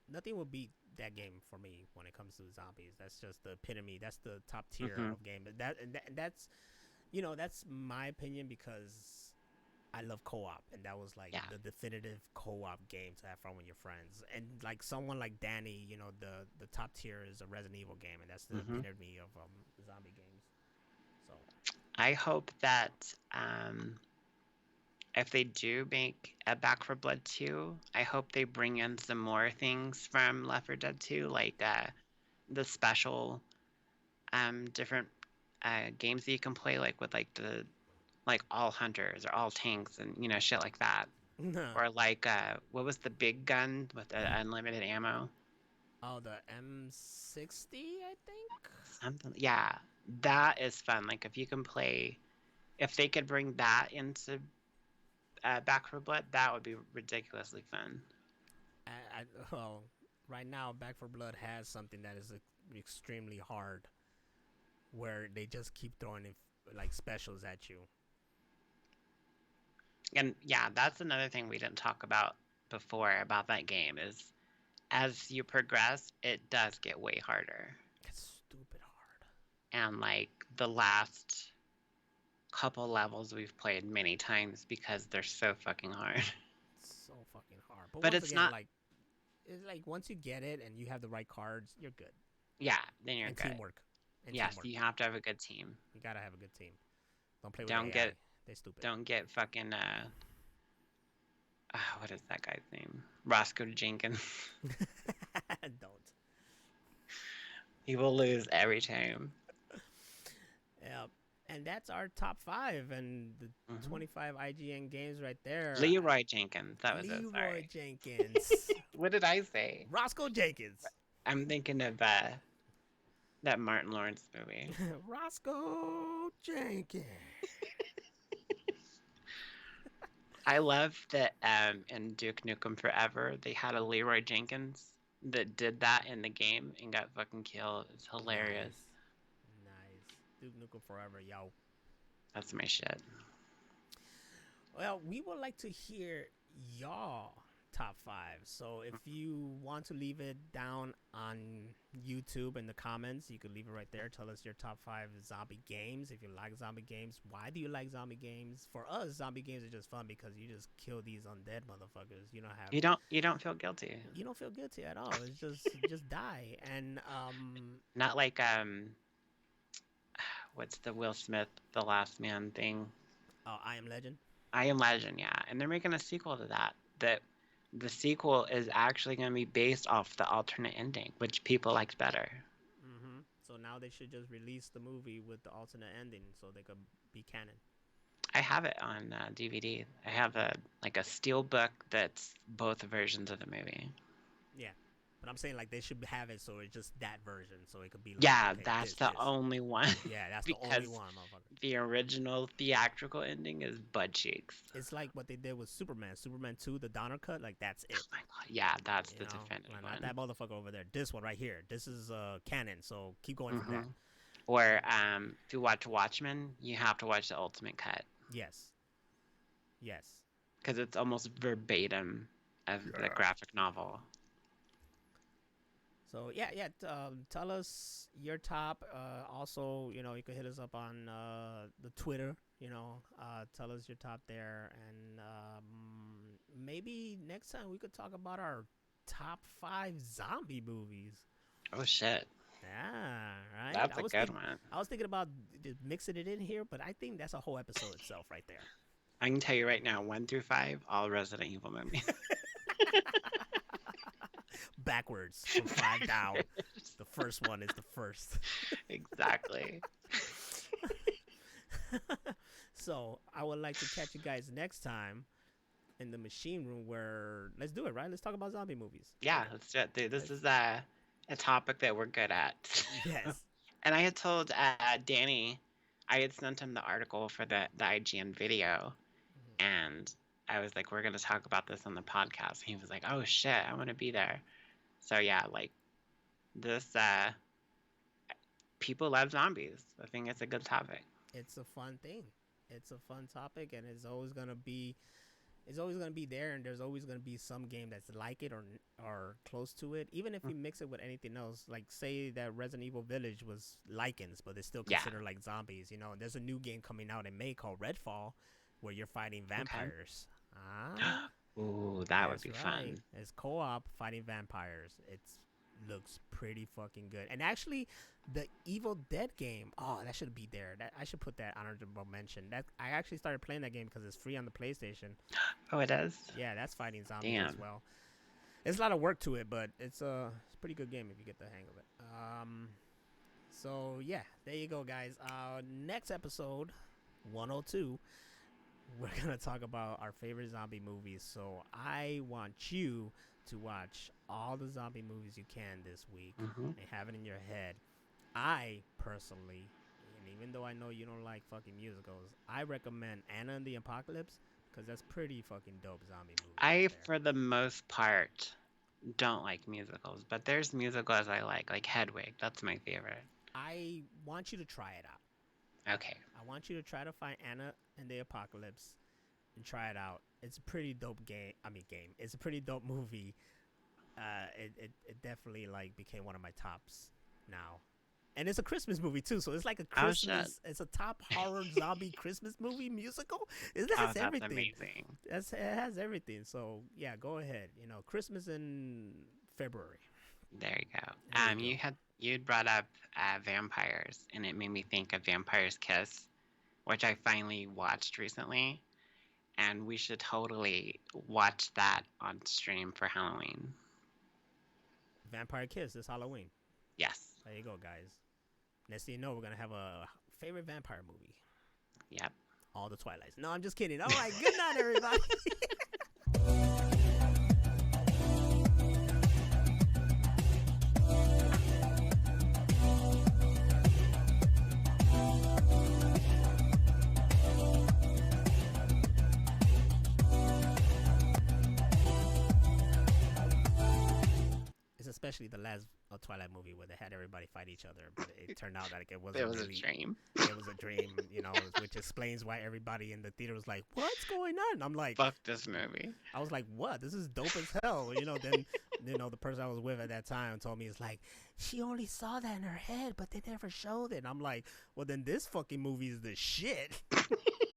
Nothing will beat that game for me when it comes to zombies. That's just the epitome. That's the top tier of game. But that's that's my opinion because I love co-op, and that was like the definitive co-op game to have fun with your friends. And like someone like Danny, the top tier is a Resident Evil game, and that's the epitome of zombie games. So I hope that if they do make a Back for Blood 2, I hope they bring in some more things from Left 4 Dead 2, like the special different games that you can play, like with like the like all hunters or all tanks and shit like that. Or like what was the big gun with the unlimited ammo? Oh, the M60, I think. Something, yeah, that is fun. Like if you can play, if they could bring that into Back for Blood, that would be ridiculously fun. Well, right now, Back for Blood has something that is extremely hard, where they just keep throwing like specials at you. And yeah, that's another thing we didn't talk about before about that game is as you progress, it does get way harder. It's stupid hard. And like the last couple levels we've played many times because they're so fucking hard. It's so fucking hard. But But once it's again, not. like, it's like once you get it and you have the right cards, you're good. Yeah, then you're And good. teamwork. And Yes, teamwork. you have to have a good team. You gotta have a good team. Don't play with Don't AI. get They stupid. don't get fucking what is that guy's name? Roscoe Jenkins. Don't. He will lose every time. Yep. And that's our top 5 and the 25 IGN games right there. Leroy Jenkins. That was Leroy it. Sorry. Jenkins. What did I say? Roscoe Jenkins. I'm thinking of that Martin Lawrence movie. Roscoe Jenkins. I love that in Duke Nukem Forever, they had a Leroy Jenkins that did that in the game and got fucking killed. It's hilarious. Nice. Duke Nukem Forever, yo. That's my shit. Well, we would like to hear y'all top 5. So if you want to leave it down on YouTube in the comments, you can leave it right there. Tell us your top 5 zombie games. If you like zombie games, why do you like zombie games? For us, zombie games are just fun because you just kill these undead motherfuckers. You don't have you don't feel guilty. You don't feel guilty at all. It's just die. And not like what's the Will Smith The Last Man thing? Oh, I Am Legend. I Am Legend, yeah. And they're making a sequel to that. That the sequel is actually going to be based off the alternate ending, which people liked better. Mm-hmm. So now they should just release the movie with the alternate ending so they could be canon. I have it on DVD. I have a steel book that's both versions of the movie. Yeah. But I'm saying like they should have it so it's just that version, so it could be like, yeah, okay, that's the only one. Yeah, that's the only one, motherfucker. The original theatrical ending is butt cheeks. It's like what they did with Superman 2, the Donner cut, like that's it. Oh my god, yeah, that's the definitive one. Not that motherfucker over there. This one right here. This is canon, so keep going from that. Or if you watch Watchmen, you have to watch the ultimate cut. Yes. Because it's almost verbatim of the graphic novel. So yeah. Tell us your top. Also, you can hit us up on the Twitter. Tell us your top there, and maybe next time we could talk about our top 5 zombie movies. Oh shit! Yeah, right. That's a good one. I was thinking about mixing it in here, but I think that's a whole episode itself right there. I can tell you right now, 1 through 5, all Resident Evil movies. Backwards from 5 down. The first one is the first. Exactly. So I would like to catch you guys next time in the machine room where let's do it, right? Let's talk about zombie movies. Yeah, let's do it. Dude, this is a topic that we're good at. Yes. And I had told Danny, I had sent him the article for the IGN video, and I was like, we're going to talk about this on the podcast. He was like, oh shit, I want to be there. So yeah, like this, people love zombies. I think it's a good topic. It's a fun thing. It's a fun topic, and it's always gonna be there, and there's always gonna be some game that's like it or close to it. Even if you mix it with anything else, like say that Resident Evil Village was lichens, but it's still considered like zombies. And there's a new game coming out in May called Redfall, where you're fighting vampires. Ooh, that would be fun. It's co-op fighting vampires. It's looks pretty fucking good. And actually, the Evil Dead game, oh, that should be there. That I should put that honorable mention. That I actually started playing that game because it's free on the PlayStation. Oh, it is? Yeah, that's fighting zombies as Damn. well. It's a lot of work to it, but it's a pretty good game if you get the hang of it. So yeah, there you go, guys. Next episode, 102, we're gonna talk about our favorite zombie movies. So I want you to watch all the zombie movies you can this week Hmm. and have it in your head. I personally, and even though I know you don't like fucking musicals, I recommend Anna and the Apocalypse because that's pretty fucking dope zombie movie I, right there. for the most part, don't like musicals, but there's musicals I like Hedwig. That's my favorite. I want you to try it out. Okay. I want you to try to find Anna and the Apocalypse and try it out. It's a pretty dope game. It's a pretty dope movie. It definitely like became one of my tops now. And it's a Christmas movie too, so it's like a Oh, shit. Christmas. It's a top horror zombie Christmas movie musical. It Oh, has that's everything. amazing. It has everything. So yeah, go ahead. You know, Christmas in February. There you go. There you go. You'd brought up vampires, and it made me think of Vampire's Kiss, which I finally watched recently, and we should totally watch that on stream for Halloween. Vampire Kiss this Halloween. Yes. There you go, guys. Next thing you know, we're gonna have a favorite vampire movie. Yep. All the Twilights. No, I'm just kidding. All right, good night, everybody. It's especially the last Twilight movie where they had everybody fight each other, but it turned out that it wasn't It was really. a dream. It was a dream, you know, which explains why everybody in the theater was like, "What's going on?" And I'm like, Fuck this movie. I was like, "What? This is dope as hell." You know, then the person I was with at that time told me it's like she only saw that in her head, but they never showed it. And I'm like, "Well, then this fucking movie is the shit."